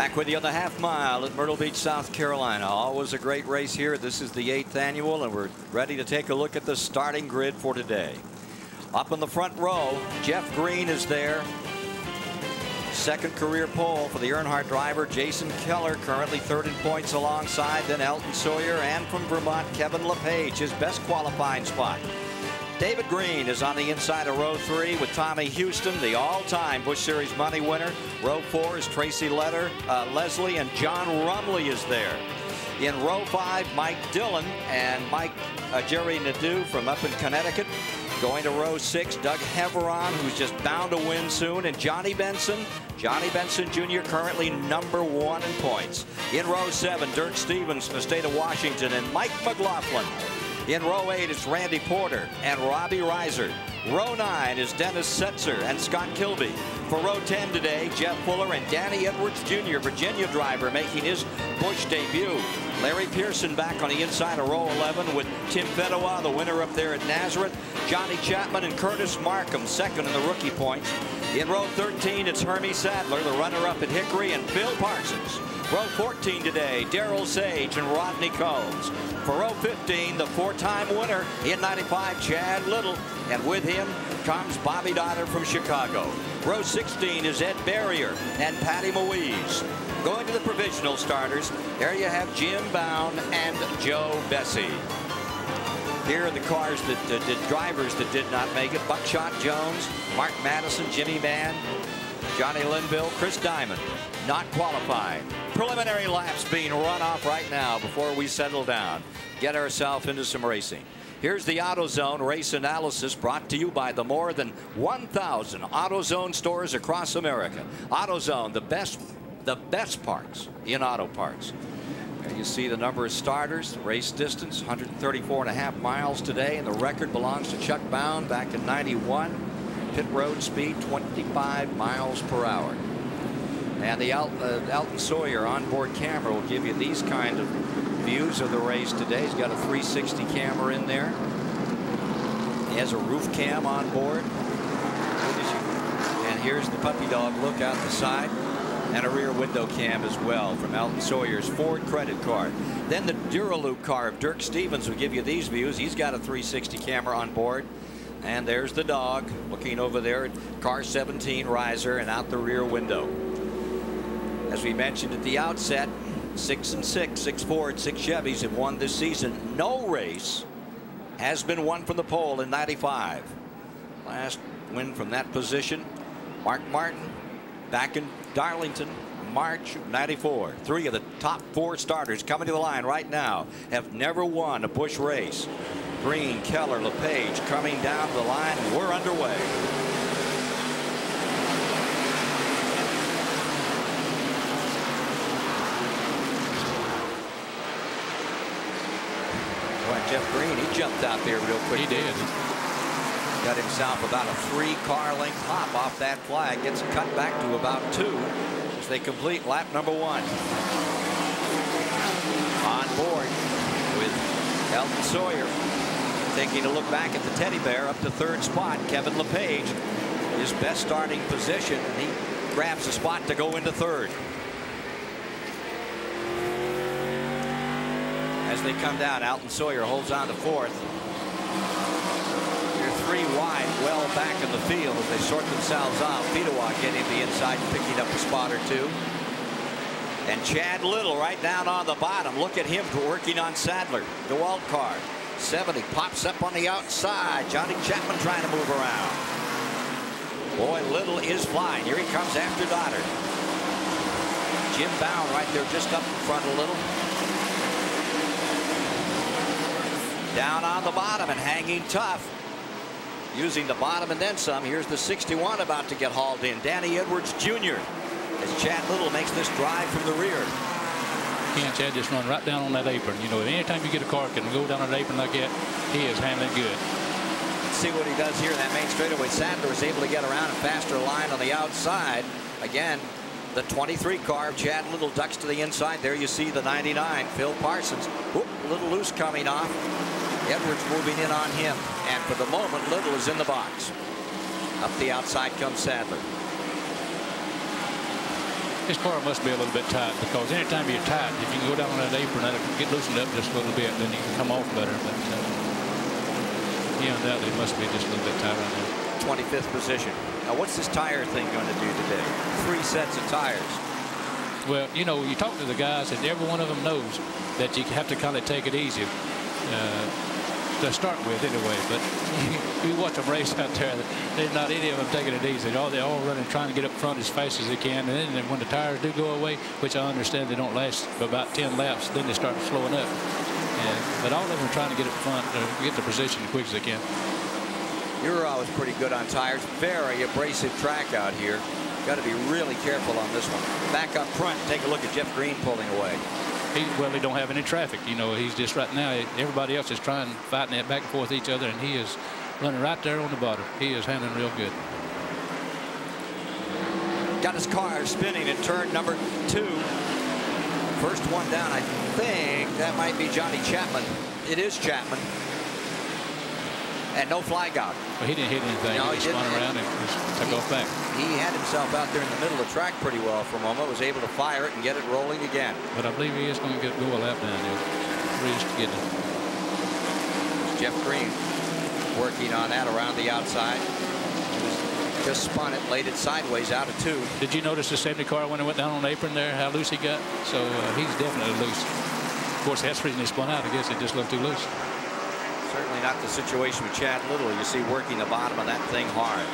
Back with you on the half mile at Myrtle Beach, South Carolina. Always a great race here. This is the 8th annual, and we're ready to take a look at the starting grid for today. Up in the front row, Jeff Green is there. Second career pole for the Earnhardt driver, Jason Keller, currently third in points alongside. Then Elton Sawyer, and from Vermont, Kevin LePage, his best qualifying spot. David Green is on the inside of row 3 with Tommy Houston, the all-time Busch Series money winner. Row 4 is Tracy Leslie, and John Rumley is there. In row 5, Mike Dillon and Jerry Nadeau from up in Connecticut. Going to row 6, Doug Heveron, who's just bound to win soon, and Johnny Benson Jr., currently number 1 in points. In row 7, Dirk Stevens from the state of Washington, and Mike McLaughlin. In row 8, it's Randy Porter and Robbie Reiser. Row 9 is Dennis Setzer and Scott Kilby. For row 10 today, Jeff Fuller and Danny Edwards Jr., Virginia driver, making his Busch debut. Larry Pearson back on the inside of row 11 with Tim Fedowa, the winner up there at Nazareth. Johnny Chapman and Curtis Markham, second in the rookie points. In row 13, it's Hermie Sadler, the runner-up at Hickory, and Phil Parsons. Row 14 today, Darrell Sage and Rodney Combs. For row 15, the 4-time winner in '95, Chad Little, and with him comes Bobby Dotter from Chicago. Row 16 is Ed Barrier and Patty Moise. Going to the provisional starters, there you have Jim Bound and Joe Bessie. Here are the cars that drivers that did not make it: Buckshot Jones, Mark Madison, Jimmy Mann, Johnny Linville, Chris Diamond, not qualified. Preliminary laps being run off right now before we settle down, get ourselves into some racing. Here's the AutoZone race analysis, brought to you by the more than 1,000 AutoZone stores across America. AutoZone, the best parts in auto parts. There you see the number of starters, race distance, 134.5 miles today, and the record belongs to Chuck Bound back in '91. Pit road speed 25 miles per hour. And the Elton Sawyer onboard camera will give you these kind of views of the race today. He's got a 360 camera in there. He has a roof cam on board. And here's the puppy dog look out the side, and a rear window cam as well from Elton Sawyer's Ford credit card. Then the Duraloop car of Dirk Stevens will give you these views. He's got a 360 camera on board. And there's the dog looking over there at car 17 riser and out the rear window. As we mentioned at the outset, 6 and 6 Fords, 6 Chevys have won this season. No race has been won from the pole in '95. Last win from that position, Mark Martin back in Darlington, March of '94. 3 of the top 4 starters coming to the line right now have never won a Busch race. Green, Keller, LePage coming down the line, and we're underway. Jeff Green, he jumped out there real quick. He did. Got himself about a 3-car length hop off that flag. Gets cut back to about 2 as they complete lap number 1. On board with Elton Sawyer. Taking a look back at the teddy bear up to 3rd spot. Kevin LePage, his best starting position, and he grabs a spot to go into 3rd. As they come down, Elton Sawyer holds on to 4th. They're 3 wide, well back in the field as they sort themselves out. Fedowa getting the inside and picking up a spot or 2. And Chad Little right down on the bottom. Look at him working on Sadler, the wild card. 70 pops up on the outside. Johnny Chapman trying to move around. Boy, Little is flying. Here he comes after Dotter. Jim Bound right there just up in front a little. Down on the bottom and hanging tough. Using the bottom and then some. Here's the 61 about to get hauled in. Danny Edwards Jr. as Chad Little makes this drive from the rear. Can't Chad just run right down on that apron? You know, anytime you get a car can go down an apron like that, he is handling good. Let's see what he does here in that main straightaway. Sadler was able to get around a faster line on the outside. Again, the 23 car of Chad Little ducks to the inside. There you see the 99, Phil Parsons. Whoop, a little loose coming off. Edwards moving in on him. And for the moment, Little is in the box. Up the outside comes Sadler. His car must be a little bit tight, because anytime you're tight, if you can go down on that apron, that'll get loosened up just a little bit, then you can come off better. But he undoubtedly must be just a little bit tight right now. 25th position. Now, what's this tire thing going to do today? 3 sets of tires. Well, you know, you talk to the guys, and every one of them knows that you have to kind of take it easy to start with anyway. But you watch them race out there, there's not any of them taking it easy. They're all running, trying to get up front as fast as they can. And then when the tires do go away, which I understand they don't last for about 10 laps, then they start slowing up. But all of them are trying to get up front, get the position as quick as they can. You're always pretty good on tires. Very abrasive track out here. Got to be really careful on this one. Back up front, take a look at Jeff Green pulling away. Well, he don't have any traffic. You know, he's just right now, everybody else is fighting it back and forth each other, and he is running right there on the bottom. He is handling real good. Got his car spinning at turn number 2. First one down, I think that might be Johnny Chapman. It is Chapman. And no flag out. Well, he didn't hit anything. No, he just spun around and just took off back. He had himself out there in the middle of the track pretty well for a moment. Was able to fire it and get it rolling again. But I believe he is going to go a lap down there. Just to get it. Jeff Green working on that around the outside. Just spun it, laid it sideways out of 2. Did you notice the safety car when it went down on the apron there, how loose he got? So he's definitely loose. Of course, that's the reason he spun out. I guess it just looked too loose. Certainly not the situation with Chad Little. You see working the bottom of that thing hard.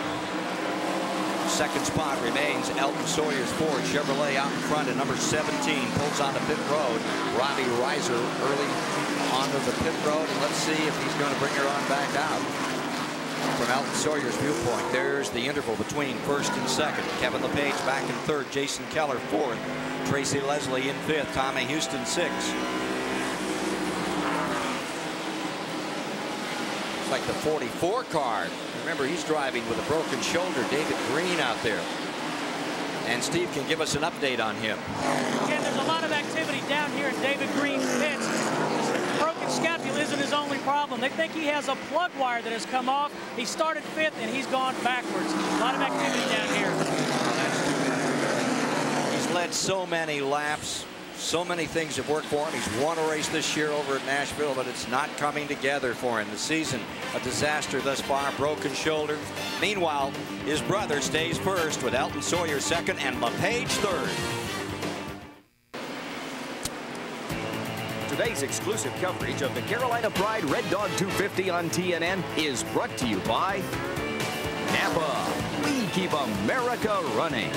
Second spot remains Elton Sawyer's Ford Chevrolet out in front at number 17. Pulls on the pit road. Robbie Reiser early onto the pit road. And let's see if he's going to bring her on back out. From Elton Sawyer's viewpoint, there's the interval between first and second. Kevin LePage back in third. Jason Keller fourth. Tracy Leslie in fifth. Tommy Houston sixth. Like the 44 car. Remember, he's driving with a broken shoulder. David Green out there. And Steve can give us an update on him. Again, there's a lot of activity down here in David Green's pits. This broken scapula isn't his only problem. They think he has a plug wire that has come off. He started 5th and he's gone backwards. A lot of activity down here. He's led so many laps. So many things have worked for him. He's won a race this year over at Nashville, but it's not coming together for him. The season, a disaster thus far, broken shoulder. Meanwhile, his brother stays first with Elton Sawyer second and LePage third. Today's exclusive coverage of the Carolina Pride Red Dog 250 on TNN is brought to you by Napa. We keep America running.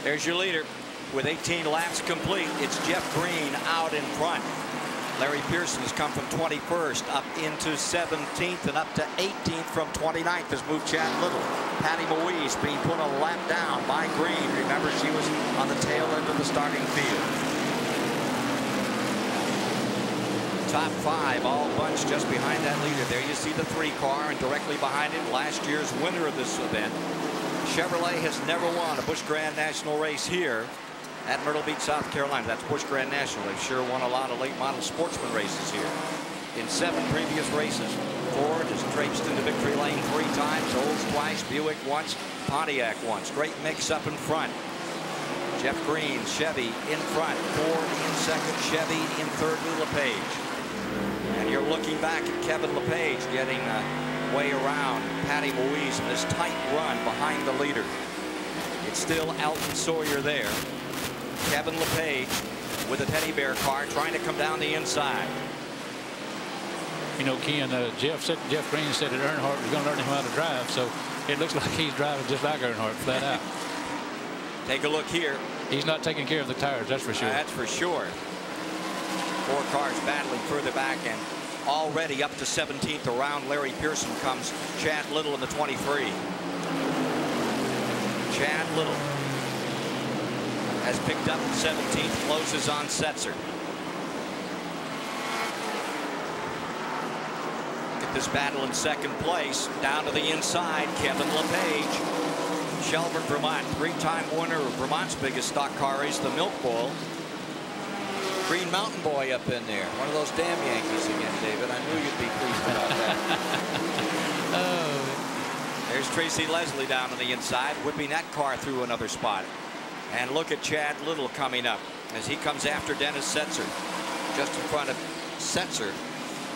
There's your leader with 18 laps complete. It's Jeff Green out in front. Larry Pearson has come from 21st up into 17th and up to 18th from 29th has moved Chad Little. Patty Moise being put a lap down by Green. Remember, she was on the tail end of the starting field. Top 5 all bunched just behind that leader. There you see the 3 car, and directly behind him last year's winner of this event. Chevrolet has never won a Busch Grand National race here at Myrtle Beach, South Carolina. That's Busch Grand National. They've sure won a lot of late model sportsman races here. In 7 previous races, Ford has traipsed into victory lane 3 times, Olds twice, Buick once, Pontiac once. Great mix up in front. Jeff Green, Chevy in front, Ford in second, Chevy in third with LePage. And you're looking back at Kevin LePage getting way around Patty Moise in this tight run behind the leader. It's still Elton Sawyer there. Kevin LePage with a teddy bear car trying to come down the inside. You know, Ken, Jeff Green said that Earnhardt was going to learn him how to drive, so it looks like he's driving just like Earnhardt, flat out. Take a look here. He's not taking care of the tires, that's for sure. That's for sure. 4 cars battling further back, and already up to 17th around Larry Pearson comes Chad Little in the 23. Chad Little has picked up 17th, closes on Setzer. Look at this battle in second place. Down to the inside, Kevin LePage. Shelburne, Vermont, 3-time winner of Vermont's biggest stock car race, the Milk Bowl. Green Mountain Boy up in there. One of those damn Yankees again, David. I knew you'd be pleased about that. Oh. There's Here's Tracy Leslie down on the inside, whipping that car through another spot. And look at Chad Little coming up as he comes after Dennis Setzer. Just in front of Setzer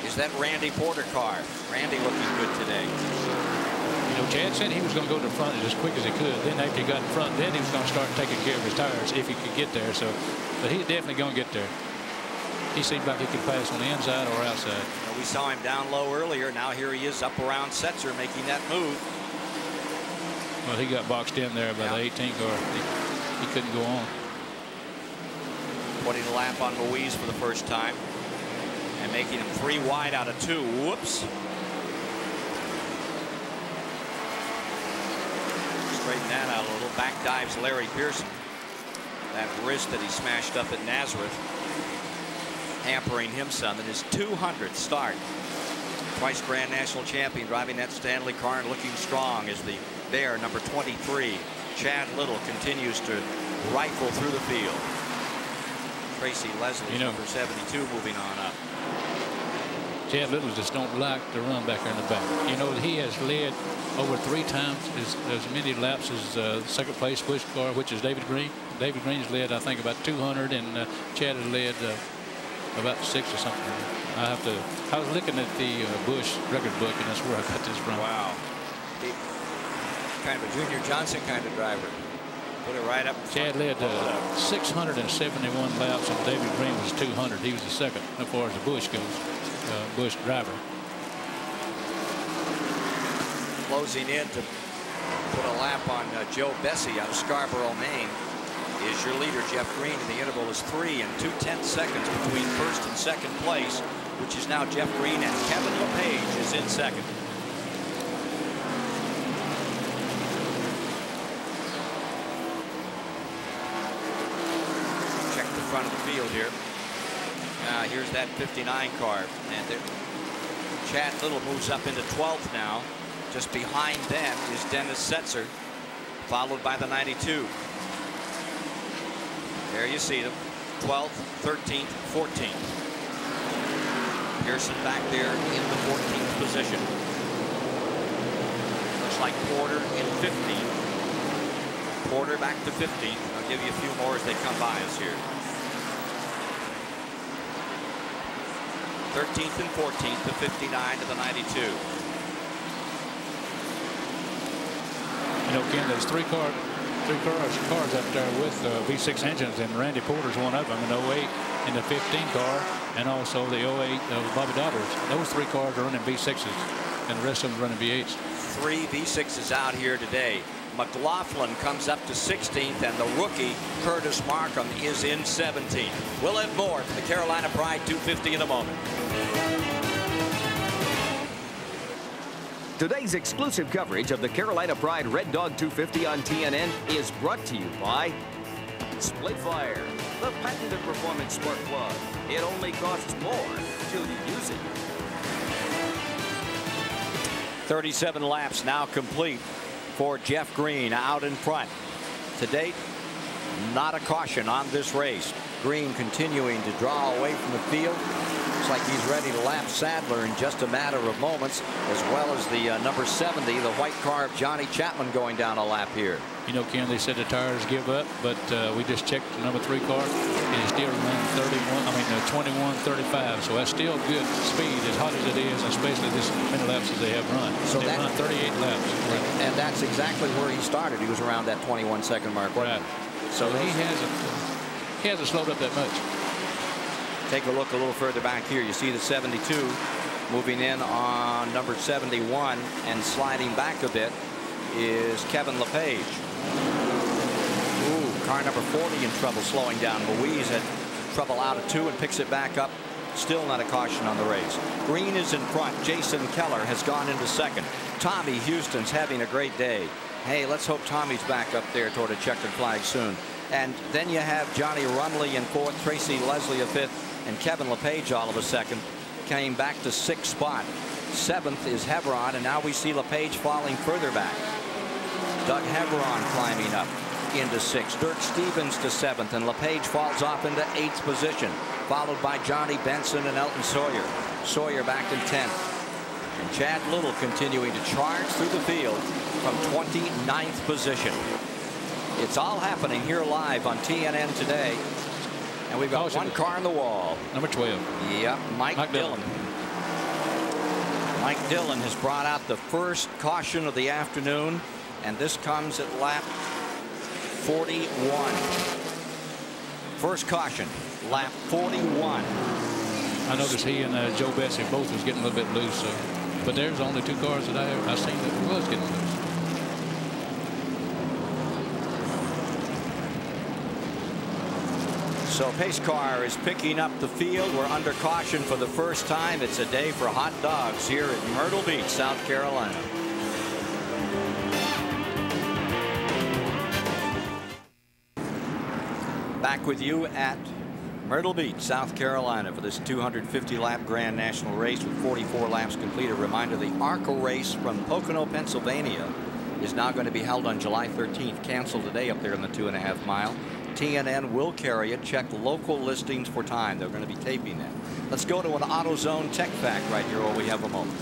is that Randy Porter car. Randy looking good today. You know, Chad said he was going to go to the front as quick as he could. Then after he got in front, then he was going to start taking care of his tires if he could get there. So, but he's definitely going to get there. He seemed like he could pass on the inside or outside. We saw him down low earlier. Now here he is up around Setzer making that move. Well, he got boxed in there by the 18 car. He couldn't go on. Putting a lap on Louise for the first time and making him 3 wide out of 2. Whoops. Straighten that out a little. Back dives Larry Pearson. That wrist that he smashed up at Nazareth, hampering him some in his 200th start. Twice Grand National champion, driving that Stanley car and looking strong as the bear, number 23. Chad Little continues to rifle through the field. Tracy Leslie, number 72, moving on up. Chad Little just don't like to run back there in the back. You know, he has led over 3 times as many laps as second place Busch car, which is David Green. David Green's led, I think, about 200, and Chad has led about 6 or something. I was looking at the Busch record book, and that's where I got this from. Wow. Kind of a Junior Johnson kind of driver. Put it right up. Chad led 671 laps, and David Green was 200. He was the second as far as the Busch goes. Busch driver. Closing in to put a lap on Joe Bessie out of Scarborough, Maine, is your leader, Jeff Green, and the interval is 3 2/10 seconds between first and second place, which is now Jeff Green, and Kevin LePage is in second. Check the front of the field here. Here's that 59 car, and Chad Little moves up into 12th now. Just behind them is Dennis Setzer, followed by the 92. There you see them, 12th, 13th, 14th. Pearson back there in the 14th position. Looks like Porter in 15th. Porter back to 15th. I'll give you a few more as they come by us here. 13th and 14th, the 59 to the 92. You know, Ken, there's three cars up there with V6 engines, and Randy Porter's one of them, an 08 in the 15 car, and also the 08 of Bobby Dodders. Those 3 cars are running V6s, and the rest of them running V8s. 3 V6s out here today. McLaughlin comes up to 16th, and the rookie Curtis Markham is in 17th. We'll have more from the Carolina Pride 250 in a moment. Today's exclusive coverage of the Carolina Pride Red Dog 250 on TNN is brought to you by SolitFire, the patented performance spark plug. It only costs more to use it. 37 laps now complete for Jeff Green out in front. To date, not a caution on this race. Green continuing to draw away from the field. Looks like he's ready to lap Sadler in just a matter of moments, as well as the number 70, the white car of Johnny Chapman, going down a lap here. You know, Ken, they said the tires give up, but we just checked the number 3 car. It is still running 21:35, so that's still good speed, as hot as it is, especially this many laps that they have run. So they run 38 laps. And that's exactly where he started. He was around that 21-second mark. Right. So he hasn't slowed up that much. Take a look a little further back here. You see the 72 moving in on number 71, and sliding back a bit is Kevin LePage. Ooh, car number 40 in trouble, slowing down. Louise had trouble out of 2 and picks it back up. Still not a caution on the race. Green is in front. Jason Keller has gone into second. Tommy Houston's having a great day. Hey, let's hope Tommy's back up there toward a checkered flag soon. And then you have Johnny Runley in 4th, Tracy Leslie a 5th, and Kevin LePage all of a second came back to 6th spot. 7th is Heveron, and now we see LePage falling further back. Doug Heveron climbing up into 6th. Dirk Stevens to 7th, and LePage falls off into 8th position, followed by Johnny Benson and Elton Sawyer. Sawyer back in 10th. And Chad Little continuing to charge through the field from 29th position. It's all happening here live on TNN today. And we've got one car on the wall. Number 12. Yep, Mike Dillon. Mike Dillon has brought out the first caution of the afternoon, and this comes at lap 41. First caution, lap 41. I noticed he and Joe Bessie both was getting a little bit loose. So. But there's only 2 cars that I seen that was getting loose. So pace car is picking up the field. We're under caution for the first time. It's a day for hot dogs here at Myrtle Beach, South Carolina. Back with you at Myrtle Beach, South Carolina for this 250-lap Grand National race with 44 laps complete. A reminder, the ARCA race from Pocono, Pennsylvania is now going to be held on July 13th. Canceled today up there in the 2.5 mile. TNN will carry it. Check local listings for time. They're going to be taping that. Let's go to an AutoZone Tech Fact right here while we have a moment.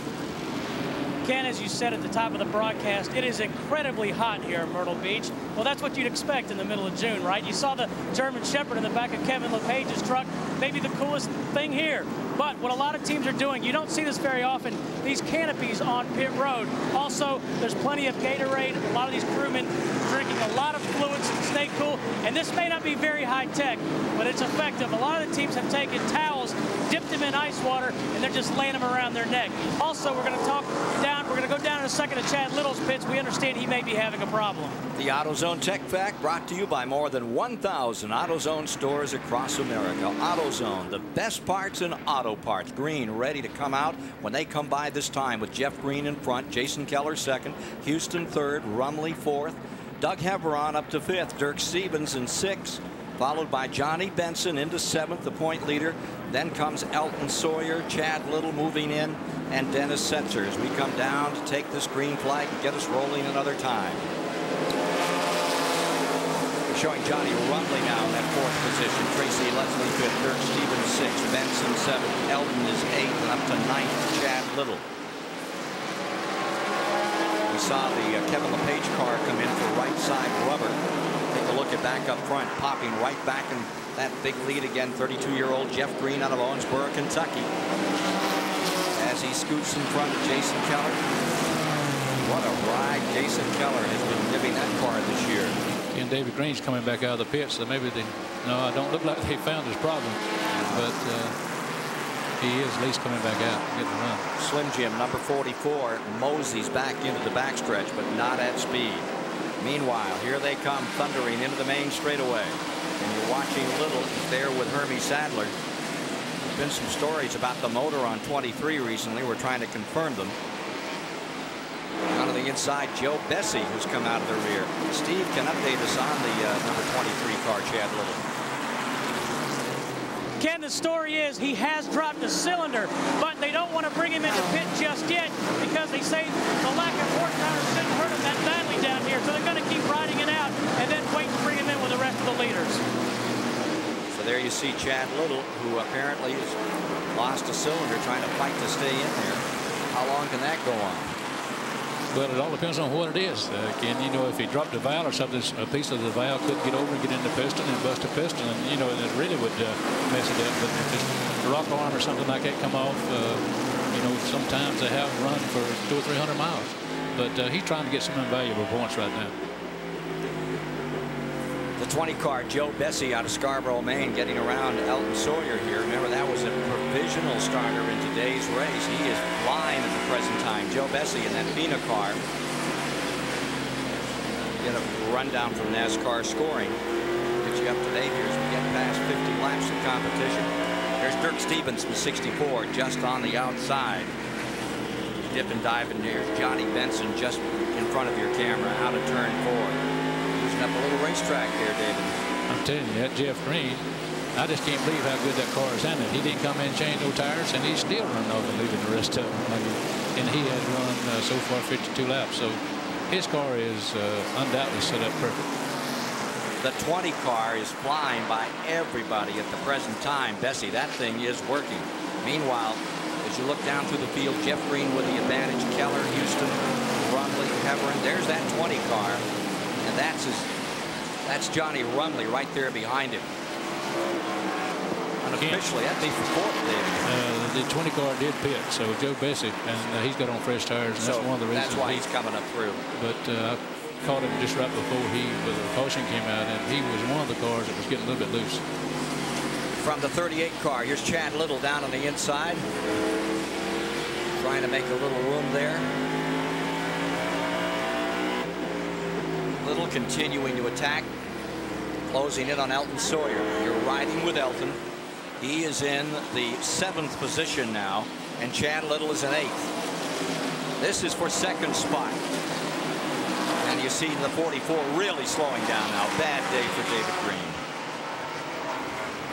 Ken, as you said at the top of the broadcast, it is incredibly hot here in Myrtle Beach. Well, that's what you'd expect in the middle of June, right? You saw the German Shepherd in the back of Kevin LePage's truck, maybe the coolest thing here. But what a lot of teams are doing, you don't see this very often, these canopies on pit road. Also, there's plenty of Gatorade. A lot of these crewmen drinking a lot of fluids to stay cool. And this may not be very high tech, but it's effective. A lot of the teams have taken towels, dipped them in ice water, and they're just laying them around their neck. Also, we're going to go down in a second to Chad Little's pits. We understand he may be having a problem. The AutoZone Tech Fact brought to you by more than 1,000 AutoZone stores across America. AutoZone, the best parts in auto parts. Green ready to come out when they come by this time with Jeff Green in front, Jason Keller second, Houston third, Rumley fourth, Doug Heveron up to fifth, Dirk Stevens in sixth, followed by Johnny Benson into seventh, the point leader. Then comes Elton Sawyer, Chad Little moving in, and Dennis Setzer as we come down to take this green flag and get us rolling another time. We're showing Johnny Rumley now in that fourth position. Tracy Leslie fifth, Dirk Stevens sixth, Benson seventh, Elton is eighth, and up to ninth, Chad Little. We saw the Kevin LePage car come in for right side rubber. Take a look at back up front, popping right back in that big lead again. 32-year-old Jeff Green out of Owensboro, Kentucky, as he scoots in front of Jason Keller. What a ride Jason Keller has been giving that car this year. And David Green's coming back out of the pit, so maybe I don't look like they found his problem, but he is at least coming back out, getting a run. Slim Jim, number 44, Mosey's back into the backstretch, but not at speed. Meanwhile, here they come thundering into the main straightaway. And you're watching Little there with Hermie Sadler. There's been some stories about the motor on 23 recently. We're trying to confirm them. On to the inside, Joe Bessie, who's come out of the rear. Steve can update us on the number 23 car, Chad Little. Ken, the story is he has dropped a cylinder, but they don't want to bring him into pit just yet because they say the lack of horsepower shouldn't hurt him that badly down here. So they're going to keep riding it out and then wait to bring him in with the rest of the leaders. So there you see Chad Little, who apparently has lost a cylinder trying to fight to stay in there. How long can that go on? Well, it all depends on what it is. Ken, you know, if he dropped a valve or something, a piece of the valve could get over and get in the piston and bust a piston, and you know, it really would mess it up. But if it's a rock arm or something like that come off, you know, sometimes they have run for 200 or 300 miles. But he's trying to get some invaluable points right now. The 20 car, Joe Bessie out of Scarborough, Maine, getting around Elton Sawyer here. Remember, that was a provisional starter in today's race. He is flying at the present time. Joe Bessie in that Bina car. Get a rundown from NASCAR scoring. Get you up to date here as we get past 50 laps of competition. There's Dirk Stevens in 64, just on the outside. Dip and dive in there. Johnny Benson just in front of your camera, out of turn 4. Up a little racetrack there, David. I'm telling you, that Jeff Green, I just can't believe how good that car is handled. He didn't come in and change no tires, and he's still running off and leaving the rest of them. And he has run so far 52 laps. So his car is undoubtedly set up perfect. The 20 car is flying by everybody at the present time. Bessie, that thing is working. Meanwhile, As you look down through the field, Jeff Green with the advantage. Keller, Houston, Rumley, Heverin. There's that 20 car, and that's Johnny Rumley right there behind him. Unofficially, that'd be for fourth, David. The 20 car did pit, so Joe Bessie, and he's got on fresh tires, and that's one of the reasons. That's why he's coming up through. But I caught him just right before the caution came out, and he was one of the cars that was getting a little bit loose. From the 38 car, here's Chad Little down on the inside, trying to make a little room there. Little continuing to attack, closing in on Elton Sawyer. You're riding with Elton. He is in the 7th position now, and Chad Little is in 8th. This is for second spot. And you see the 44 really slowing down now. Bad day for David Green.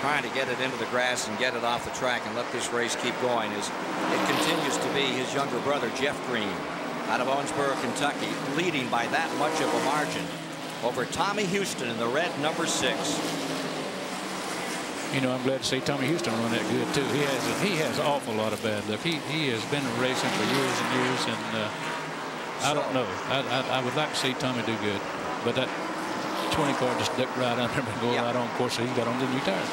Trying to get it into the grass and get it off the track and let this race keep going as it continues to be his younger brother, Jeff Green, out of Owensboro, Kentucky, leading by that much of a margin over Tommy Houston in the red number 6. You know, I'm glad to see Tommy Houston run that good too. He has an awful lot of bad luck. He has been racing for years and years, and I don't know. I would like to see Tommy do good, but that 20 car just ducked right under him and go right on. Of course, he got on the new tires.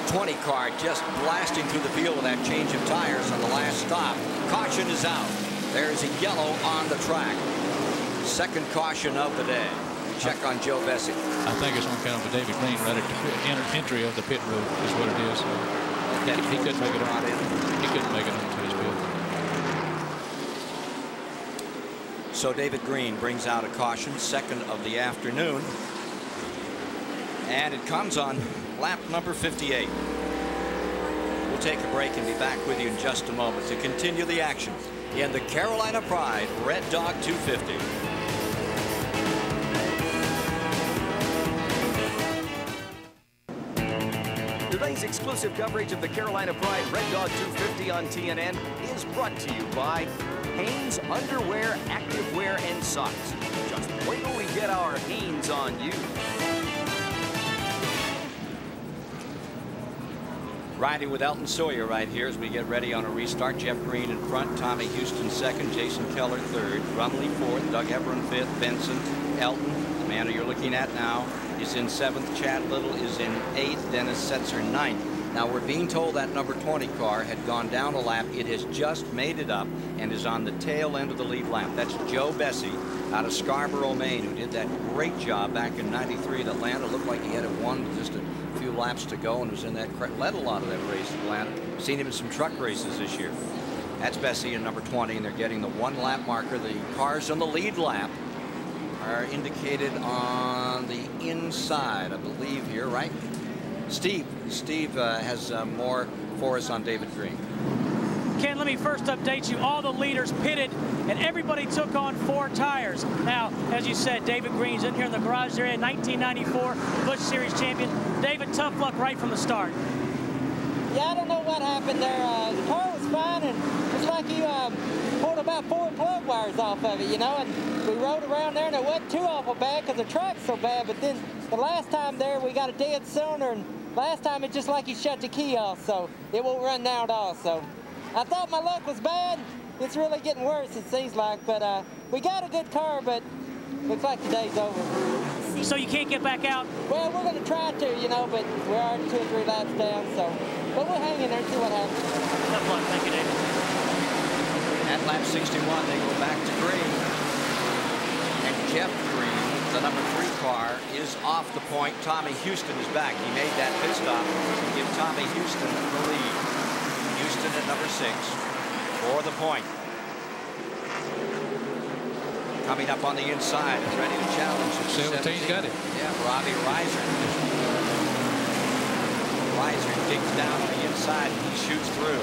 20 car just blasting through the field with that change of tires on the last stop. Caution is out. There's a yellow on the track. Second caution of the day. Check on Joe Bessie. I think it's on account of David Green right at the entry of the pit road is what it is. He couldn't make it on. He couldn't make it onto his field. So David Green brings out a caution, second of the afternoon. And it comes on lap number 58. We'll take a break and be back with you in just a moment to continue the action in the Carolina Pride Red Dog 250. Today's exclusive coverage of the Carolina Pride Red Dog 250 on TNN is brought to you by Hanes Underwear, Activewear, and Socks. Just wait till we get our Hanes on you. Riding with Elton Sawyer right here as we get ready on a restart. Jeff Green in front, Tommy Houston second, Jason Keller third, Rumley fourth, Doug Heverin fifth, Benson, Elton, the man you're looking at now, is in 7th. Chad Little is in 8th. Dennis Setzer 9th. Now we're being told that number 20 car had gone down a lap. It has just made it up and is on the tail end of the lead lap. That's Joe Bessie out of Scarborough, Maine, who did that great job back in '93 at Atlanta. Looked like he had it won with just a few laps to go and was in that, led a lot of that race at Atlanta. Seen him in some truck races this year. That's Bessie in number 20, and they're getting the 1 lap marker. The cars on the lead lap are indicated on the inside, I believe here, right? Steve has more for us on David Green. Ken, let me first update you. All the leaders pitted, and everybody took on 4 tires. Now, as you said, David Green's in here in the garage area, 1994 Busch Series champion. David, tough luck right from the start. Yeah, I don't know what happened there. The car was fine, and it's like you pulled about 4 plug wires off of it, you know, and we rode around there, and it wasn't too awful bad because the track's so bad, but then the last time there, we got a dead cylinder, and last time it just like you shut the key off, so it won't run now at all. So I thought my luck was bad. It's really getting worse, it seems like, but we got a good car, but looks like the day's over. So you can't get back out? Well, we're going to try to, you know, but we're already 2 or 3 laps down, so. But we'll hang in there and see what happens. Tough luck. Thank you, David. At lap 61, they go back to Green. And Jeff Green, the number 3 car, is off the point. Tommy Houston is back. He made that pit stop to give Tommy Houston the lead. Houston at number 6 for the point. Coming up on the inside is ready to challenge. 17's got it. Yeah, Robbie Reiser. Reiser digs down on the inside and he shoots through.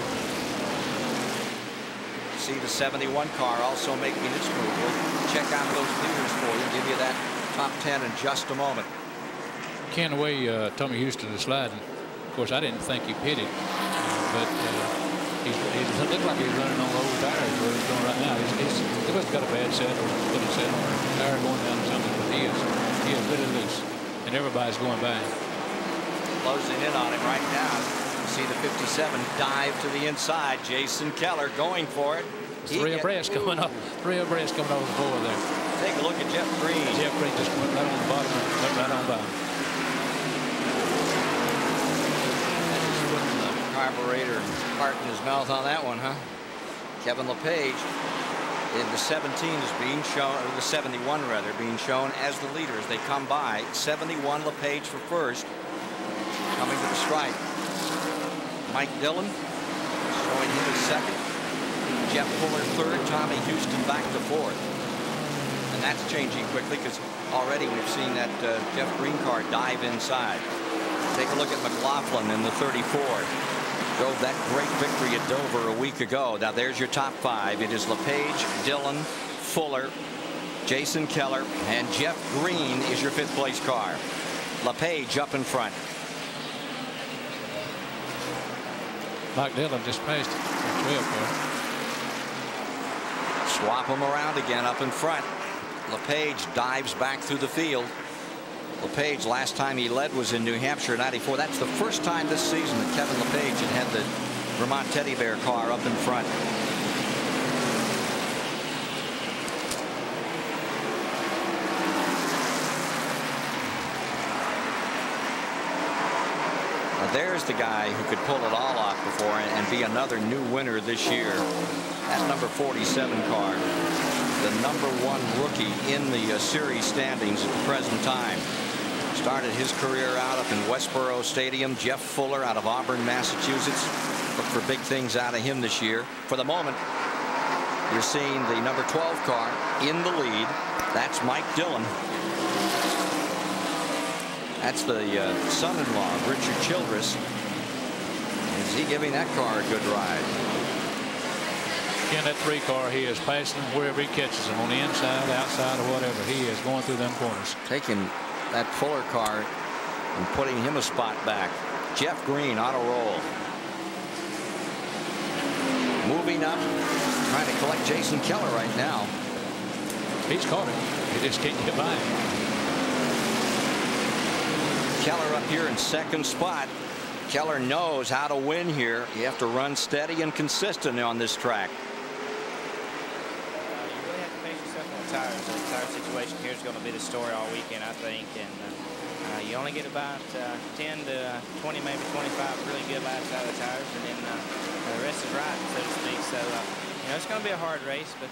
See the 71 car also making its move. We'll check out those leaders for you, give you that top 10 in just a moment. Ken, the way Tommy Houston is sliding, of course, I didn't think he pitted, but he looked like he's running on old tires where he's going right now. He must have got a bad set or put a set on a tire going down or something, but he is really loose, and everybody's going by him. Closing in on him right now. See the 57 dive to the inside. Jason Keller going for it. Three abreast coming off. Three abreast coming over the board there. Take a look at Jeff Green. Jeff Green just went right on the bottom and went right on by. Putting the carburetor part in his mouth on that one, huh? Kevin LePage in the 17 is being shown, or the 71 rather, being shown as the leader as they come by. 71 LePage for first. Coming to the stripe. Mike Dillon showing him as second. Jeff Fuller third. Tommy Houston back to fourth. And that's changing quickly because already we've seen that Jeff Green car dive inside. Take a look at McLaughlin in the 34. Drove that great victory at Dover a week ago. Now there's your top five. It is LePage, Dillon, Fuller, Jason Keller, and Jeff Green is your fifth place car. LePage up in front. Mike Dillon just passed the 12 car. Swap them around again up in front. LePage dives back through the field. LePage, last time he led was in New Hampshire in '94. That's the first time this season that Kevin LePage had the Vermont Teddy Bear car up in front. Now there's the guy who could pull it all off before and be another new winner this year. That number 47 car. The #1 rookie in the series standings at the present time. Started his career out up in Westboro Stadium. Jeff Fuller out of Auburn, Massachusetts. Look for big things out of him this year. For the moment, you're seeing the number 12 car in the lead. That's Mike Dillon. That's the son-in-law of Richard Childress. Is he giving that car a good ride? Again, that 3 car, he is passing them wherever he catches them, on the inside, outside, or whatever. He is going through them corners. Taking that Fuller car and putting him a spot back. Jeff Green on a roll. Moving up, trying to collect Jason Keller right now. He's caught him. He just can't get by him. Keller up here in second spot. Keller knows how to win here. You have to run steady and consistent on this track. Tires. The tire situation here is going to be the story all weekend, I think, and you only get about 10 to 20, maybe 25 really good laps out of the tires, and then the rest is riding, so to speak. So you know, it's going to be a hard race, but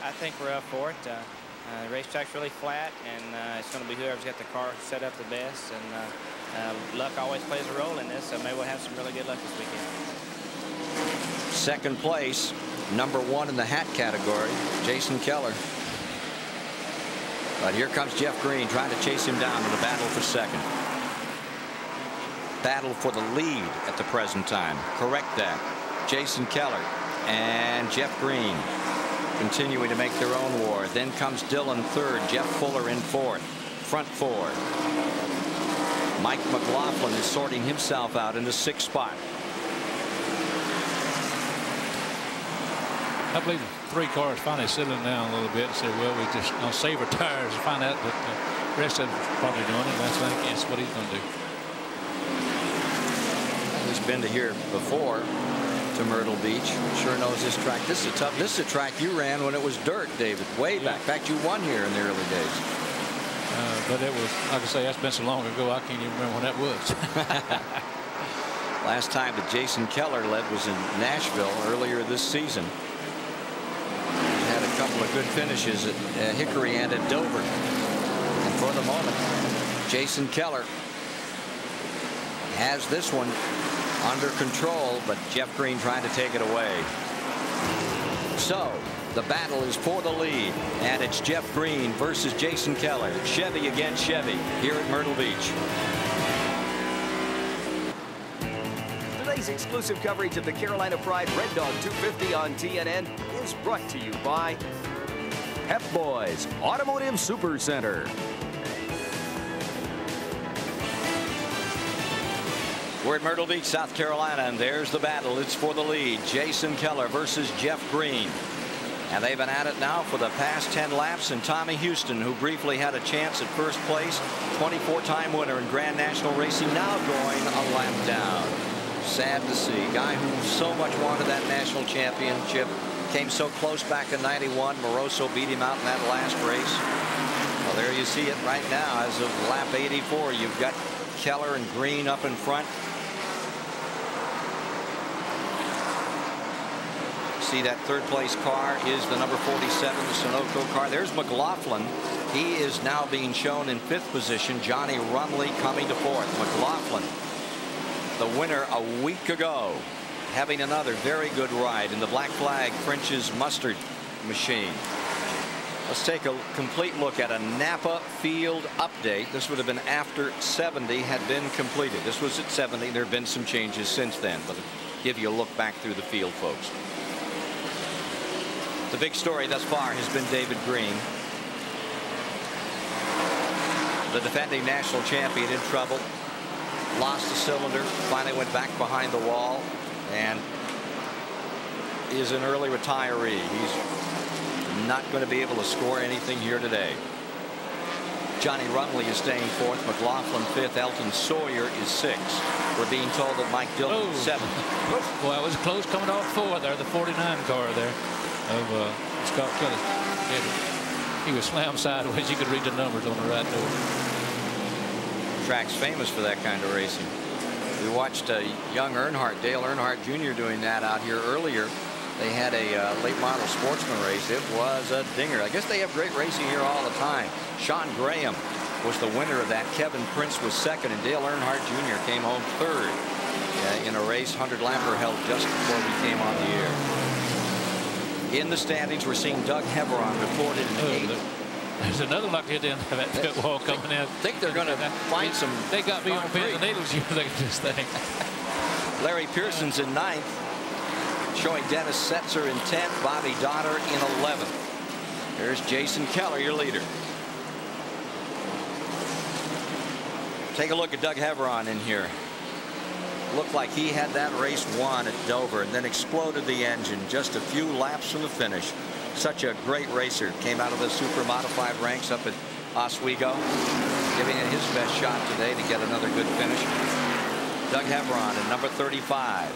I think we're up for it. The racetrack's really flat, and it's going to be whoever's got the car set up the best, and luck always plays a role in this, so maybe we'll have some really good luck this weekend. Second place, #1 in the hat category, Jason Keller. But here comes Jeff Green trying to chase him down in the battle for second. Battle for the lead at the present time. Correct that. Jason Keller and Jeff Green continuing to make their own war. Then comes Dillon third, Jeff Fuller in fourth. Front four. Mike McLaughlin is sorting himself out in the 6th spot. I believe the 3 cars finally settling down a little bit and said, well, we just gonna save our tires and find out that the rest of them probably doing it. That's like, yes, what he's gonna do. He's been to here before, to Myrtle Beach. Sure knows this track. This is tough. This is a track you ran when it was dirt, David, way back. In fact, you won here in the early days. But it was, like I say, that's been so long ago, I can't even remember when that was. Last time that Jason Keller led was in Nashville earlier this season. Had a couple of good finishes at Hickory and at Dover. And for the moment, Jason Keller has this one under control, but Jeff Green trying to take it away. So the battle is for the lead, and it's Jeff Green versus Jason Keller. Chevy against Chevy here at Myrtle Beach. Today's exclusive coverage of the Carolina Pride Red Dog 250 on TNN is brought to you by Pep Boys Automotive Super Center. We're at Myrtle Beach, South Carolina, and there's the battle. It's for the lead. Jason Keller versus Jeff Green. And they've been at it now for the past 10 laps. And Tommy Houston, who briefly had a chance at first place, 24-time winner in Grand National Racing, now going a lap down. Sad to see. Guy who so much wanted that national championship. Came so close back in '91. Moroso beat him out in that last race. Well, there you see it right now. As of lap 84, you've got Keller and Green up in front. See that third place car is the number 47, the Sunoco car. There's McLaughlin. He is now being shown in 5th position. Johnny Rumley coming to 4th. McLaughlin, the winner a week ago, having another very good ride in the Black Flag French's Mustard machine. Let's take a complete look at a Napa field update. This would have been after 70 had been completed. This was at 70. There have been some changes since then, but I'll give you a look back through the field, folks. The big story thus far has been David Green, the defending national champion, in trouble. Lost a cylinder, finally went back behind the wall, and is an early retiree. He's not going to be able to score anything here today. Johnny Rumley is staying 4th. McLaughlin 5th. Elton Sawyer is 6th. We're being told that Mike Dillon is 7th. Well, it was close coming off 4 there. The 49 car there of Scott Kelly. He was slammed sideways. You could read the numbers on the right door. Track's famous for that kind of racing. We watched young Earnhardt, Dale Earnhardt Jr. doing that out here earlier. They had a late model sportsman race. It was a dinger. I guess they have great racing here all the time. Sean Graham was the winner of that. Kevin Prince was 2nd, and Dale Earnhardt Jr. came home 3rd in a race 100 lapper held just before we came on the air. In the standings, we're seeing Doug Heveron reported in 8th. There's another lucky at the end of that pit wall coming in. I think they're going to find some. They got me on pins and needles. You look at this thing. Larry Pearson's in 9th, showing Dennis Setzer in 10th, Bobby Donner in 11th. There's Jason Keller, your leader. Take a look at Doug Heveron in here. Looked like he had that race won at Dover and then exploded the engine just a few laps from the finish. Such a great racer. Came out of the super modified ranks up at Oswego, giving it his best shot today to get another good finish. Doug Heveron at number 35.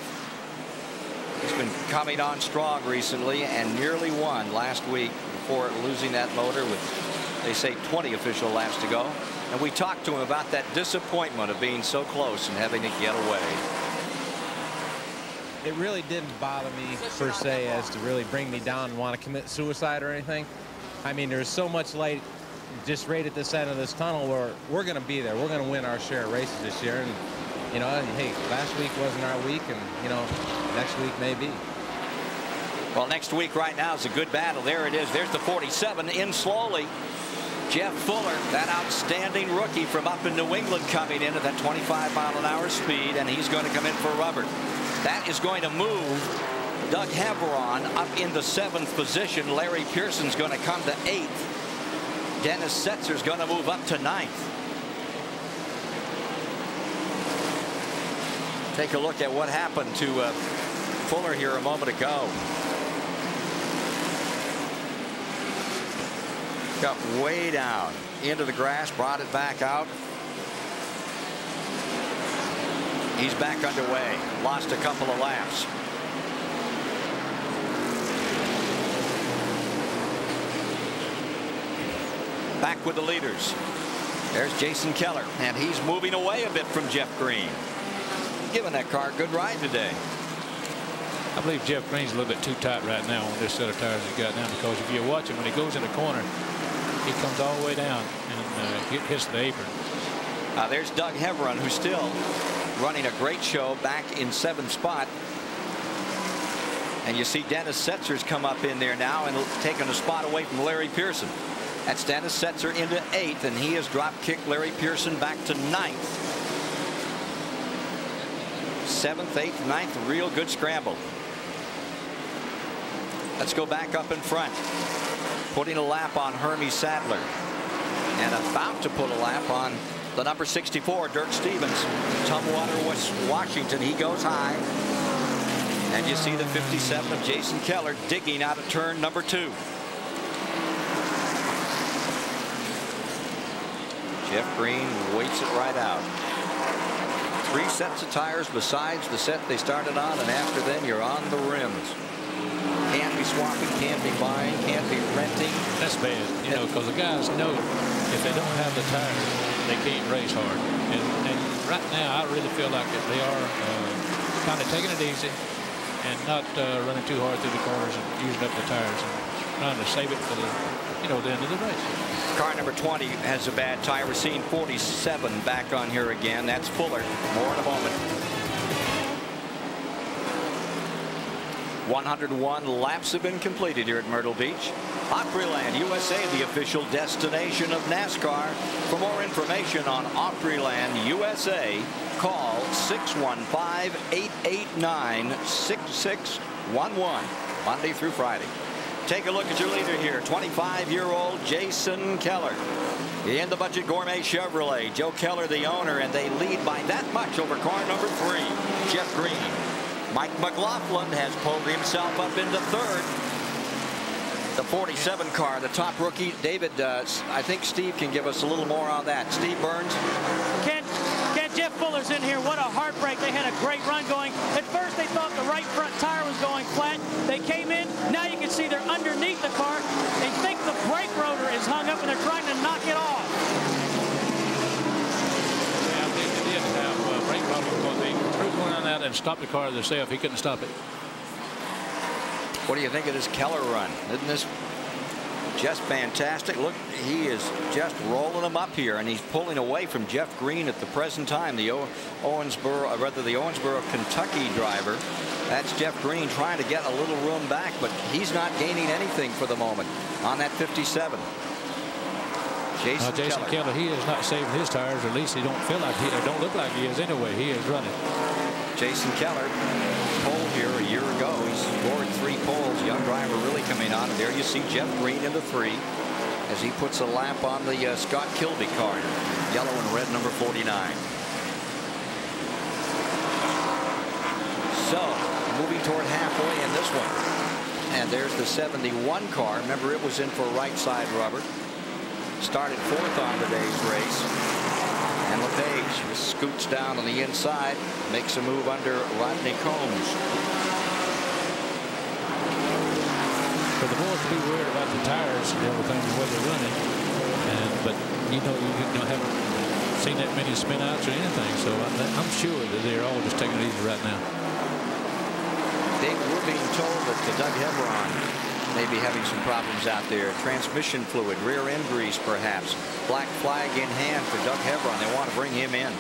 He's been coming on strong recently and nearly won last week before losing that motor with, they say, 20 official laps to go. And we talked to him about that disappointment of being so close and having to get away. It really didn't bother me per se as to really bring me down and want to commit suicide or anything. I mean, there's so much light just right at this end of this tunnel where we're going to be there. We're going to win our share of races this year. And, you know, hey, last week wasn't our week, and, you know, next week may be. Well, next week right now is a good battle. There it is. There's the 47 in slowly. Jeff Fuller, that outstanding rookie from up in New England, coming in at that 25-mile-an-hour speed, and he's going to come in for rubber. That is going to move Doug Heveron up in the 7th position. Larry Pearson's going to come to 8th. Dennis Setzer's going to move up to 9th. Take a look at what happened to Fuller here a moment ago. Got way down into the grass, brought it back out. He's back underway. Lost a couple of laps. Back with the leaders. There's Jason Keller, and he's moving away a bit from Jeff Green. Giving that car a good ride today. I believe Jeff Green's a little bit too tight right now on this set of tires he's got now, because if you watch him when he goes in the corner, he comes all the way down and hits the apron. There's Doug Heveron, who's still running a great show back in 7th spot. And you see Dennis Setzer's come up in there now and taking a spot away from Larry Pearson. That's Dennis Setzer into 8th, and he has drop kicked Larry Pearson back to 9th. 7th, 8th, 9th, real good scramble. Let's go back up in front. Putting a lap on Hermie Sadler, and about to put a lap on the number 64, Dirk Stevens. Tumwater, Washington. He goes high, and you see the 57 of Jason Keller digging out of turn number 2. Jeff Green waits it right out. 3 sets of tires besides the set they started on, and after then you're on the rims. Can't be swapping, can't be buying, can't be renting. That's bad, you know, because the guys know if they don't have the tires, they can't race hard. And right now, I really feel like that they are kind of taking it easy and not running too hard through the corners and using up the tires and trying to save it for the, you know, the end of the race. Car number 20 has a bad tire. We're seeing 47 back on here again. That's Fuller. More in a moment. 101 laps have been completed here at Myrtle Beach. Opryland USA, the official destination of NASCAR. For more information on Opryland USA, call 615-889-6611, Monday through Friday. Take a look at your leader here, 25-year-old Jason Keller. In the Budget Gourmet Chevrolet, Joe Keller the owner, and they lead by that much over car number 3, Jeff Green. Mike McLaughlin has pulled himself up into 3rd. The 47 car, the top rookie, David, I think Steve can give us a little more on that. Steve Burns. Ken, Jeff Fuller's in here. What a heartbreak. They had a great run going. At first, they thought the right front tire was going flat. They came in. Now you can see they're underneath the car. They think the brake rotor is hung up, and they're trying to knock it off. Yeah, I think they did have a brake rotor because they threw one on that and stopped the car themselves. He couldn't stop it. What do you think of this Keller run? Isn't this just fantastic? Look, he is just rolling them up here, and he's pulling away from Jeff Green at the present time. The Owensboro, Kentucky driver. That's Jeff Green trying to get a little room back, but he's not gaining anything for the moment on that 57. Jason Keller, he is not saving his tires, or at least he don't feel like he, or don't look like he is anyway. He is running. Jason Keller, pole here a year ago. He scored 3 poles. Young driver really coming on. And there you see Jeff Green in the 3 as he puts a lap on the Scott Kilby car. Yellow and red, number 49. So moving toward halfway in this one. And there's the 71 car. Remember, it was in for right side rubber. Started 4th on today's race. And LePage just scoots down on the inside, makes a move under Rodney Combs. For the boys to be worried about the tires and everything and what they're running, but you know, you haven't seen that many spin outs or anything, so I'm sure that they're all just taking it easy right now. We're being told that Doug Hebron may be having some problems out there. Transmission fluid, rear end grease perhaps. Black flag in hand for Doug Hebron. They want to bring him in.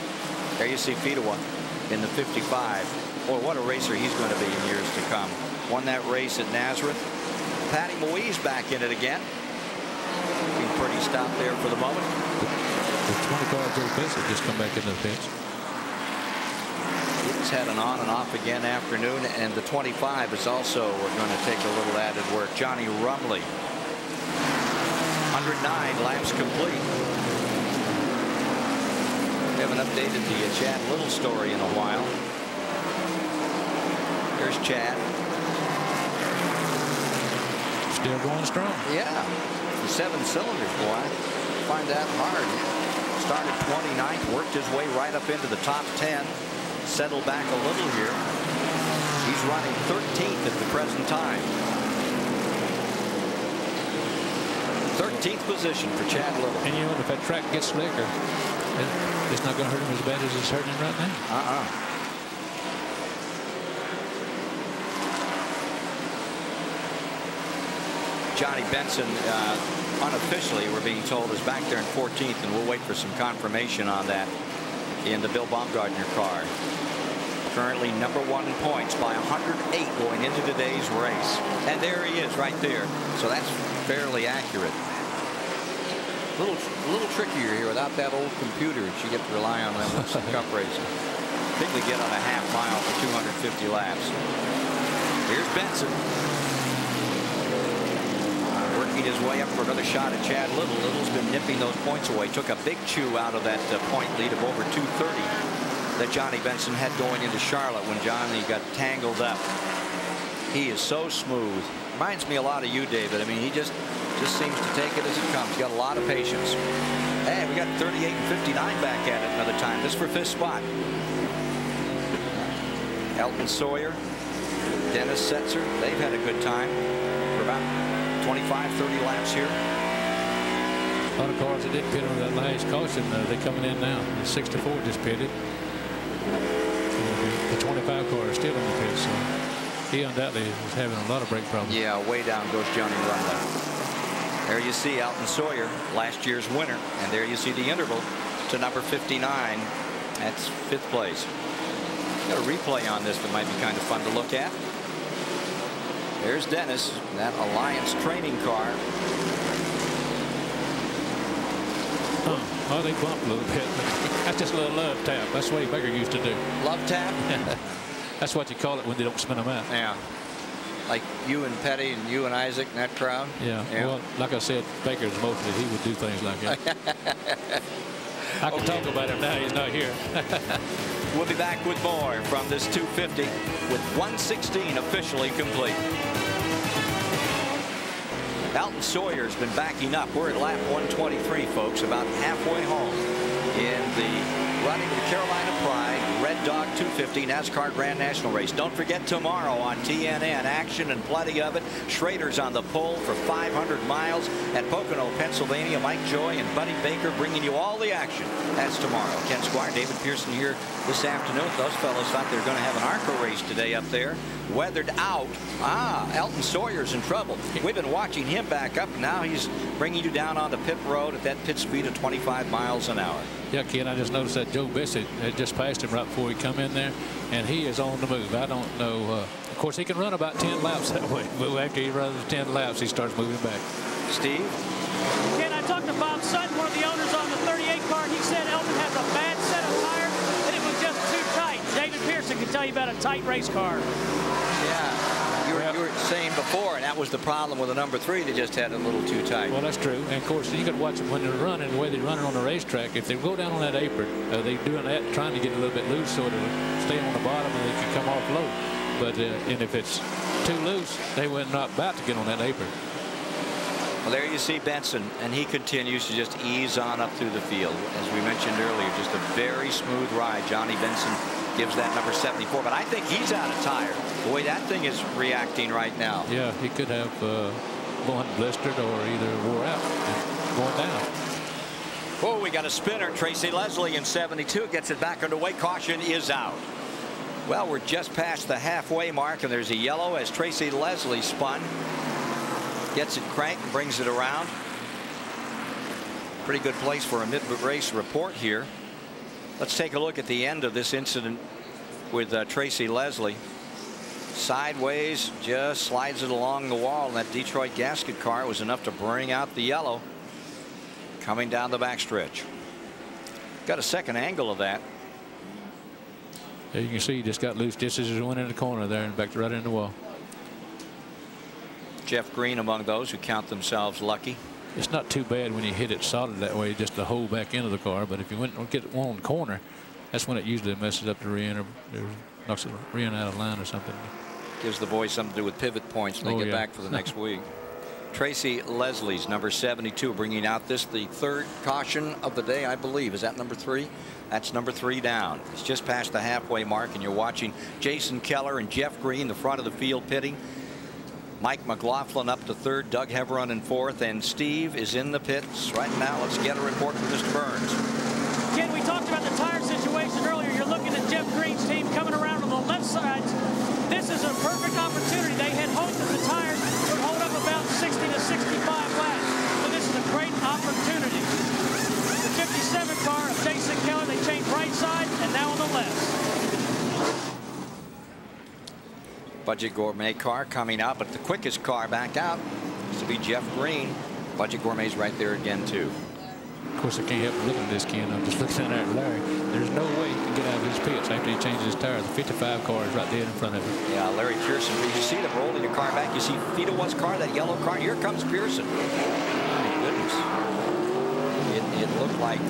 There you see Fidowa in the 55. Boy, what a racer he's going to be in years to come. Won that race at Nazareth. Patty Moise back in it again. Being pretty stopped there for the moment. The 20 car Joe Bishop just come back into the pits. He's had an on and off again afternoon, and the 25 is also going to take a little added work. Johnny Rumley, 109 laps complete. We haven't updated the Chad Little story in a while. There's Chad. Still going strong. Yeah, the 7 cylinders, boy. I find that hard. Started 29th, worked his way right up into the top 10. Settled back a little here. He's running 13th at the present time. 13th position for Chad Little. And you know, if that track gets slicker, it's not going to hurt him as bad as it's hurting him right now. Johnny Benson, unofficially, we're being told, is back there in 14th, and we'll wait for some confirmation on that in the Bill Baumgartner car. Currently #1 in points by 108 going into today's race. And there he is right there. So that's fairly accurate. A little trickier here without that old computer that you get to rely on when it's cup racing. Particularly get on a half mile for 250 laps. Here's Benson. Working his way up for another shot at Chad Little. Little's been nipping those points away. Took a big chew out of that point lead of over 230 that Johnny Benson had going into Charlotte when Johnny got tangled up. He is so smooth. Reminds me a lot of you, David. I mean, he just seems to take it as it comes. He's got a lot of patience. Hey, we got 38 and 59 back at it another time. This for 5th spot. Elton Sawyer, Dennis Setzer, they've had a good time for about 25, 30 laps here. A lot of cars that did pit on that last caution, they're coming in now. The 64 just pitted. The 25 car is still in the pit, so he undoubtedly is having a lot of brake problems. Yeah, way down goes Johnny Runler. There you see Elton Sawyer, last year's winner, and there you see the interval to number 59. That's 5th place. Got a replay on this that might be kind of fun to look at. There's Dennis, that Alliance training car. Oh, they bumped a little bit. That's just a little love tap. That's what Baker used to do. Love tap? That's what you call it when they don't spin them out. Yeah. Like you and Petty and you and Isaac in that crowd? Yeah. Well, like I said, Baker's mostly, he would do things like that. I can talk about him now. He's not here. We'll be back with more from this 250 with 116 officially complete. Elton Sawyer's been backing up. We're at lap 123, folks, about halfway home in the running of the Carolina Pride Red Dog 250 NASCAR Grand National Race. Don't forget tomorrow on TNN, action and plenty of it. Schrader's on the pole for 500 miles at Pocono, Pennsylvania. Mike Joy and Buddy Baker bringing you all the action. That's tomorrow. Ken Squire, David Pearson here this afternoon. Those fellows thought they were going to have an ARCA race today up there. Weathered out. Elton Sawyer's in trouble. We've been watching him back up. Now he's bringing you down on the pit road at that pit speed of 25 miles an hour. Yeah, Ken, I just noticed that Joe Bissett had just passed him right before he come in there, and he is on the move. I don't know. Of course, he can run about 10 laps that way, but after he runs 10 laps, he starts moving back. Steve? Ken, I talked to Bob Sutton, one of the owners on the 38 car. He said Elton has a bad set of tires, and it was just too tight. David Pearson can tell you about a tight race car. Yeah. You were saying before, and that was the problem with the number 3. They just had it a little too tight. Well, that's true. And of course, you could watch them when they're running, the way they're running on the racetrack. If they go down on that apron, they're doing that, trying to get a little bit loose so it'll stay on the bottom and they can come off low. But and if it's too loose, they were not about to get on that apron. Well, there you see Benson, and he continues to just ease on up through the field. As we mentioned earlier, just a very smooth ride. Johnny Benson gives that number 74, but I think he's out of tire. The way that thing is reacting right now. Yeah, he could have one blistered or either wore out and going down. Oh, we got a spinner. Tracy Leslie in 72 gets it back underway. Caution is out. Well, we're just past the halfway mark, and there's a yellow as Tracy Leslie spun. Gets it cranked and brings it around. Pretty good place for a mid-race report here. Let's take a look at the end of this incident with Tracy Leslie. Sideways, just slides it along the wall, and that Detroit gasket car was enough to bring out the yellow coming down the backstretch. Got a second angle of that. There you can see he just got loose just as he went in the corner there and backed right in the wall. Jeff Green among those who count themselves lucky. It's not too bad when you hit it solid that way, just to hold back into the car. But if you went and get one on the corner, that's when it usually messes up the rear end, or knocks the rear end out of line or something. Gives the boys something to do with pivot points when they get back for the next week. Tracy Leslie's number 72 bringing out the third caution of the day, I believe. Is that number 3? That's number 3 down. It's just past the halfway mark, and you're watching Jason Keller and Jeff Green, the front of the field, pitting. Mike McLaughlin up to 3rd, Doug Heveron in 4th, and Steve is in the pits right now. Let's get a report from Mr. Burns. Ken, we talked about the tire situation earlier. You're looking at Jeff Green's team coming around on the left side. This is a perfect opportunity. They had hoped that the tires would hold up about 60 to 65 laps. So this is a great opportunity. The 57 car of Jason Keller, they changed right side and now on the left. Budget Gourmet car coming out, but the quickest car back out is to be Jeff Green. Budget Gourmet's right there again, too. Of course, I can't help looking at this, Ken. I'm just looking at Larry. There's no way he can get out of his pits after he changes his tire. The 55 car is right there in front of him. Yeah, Larry Pearson. You see them rolling the car back. You see Fidowa's car, that yellow car. Here comes Pearson. My goodness. It looked like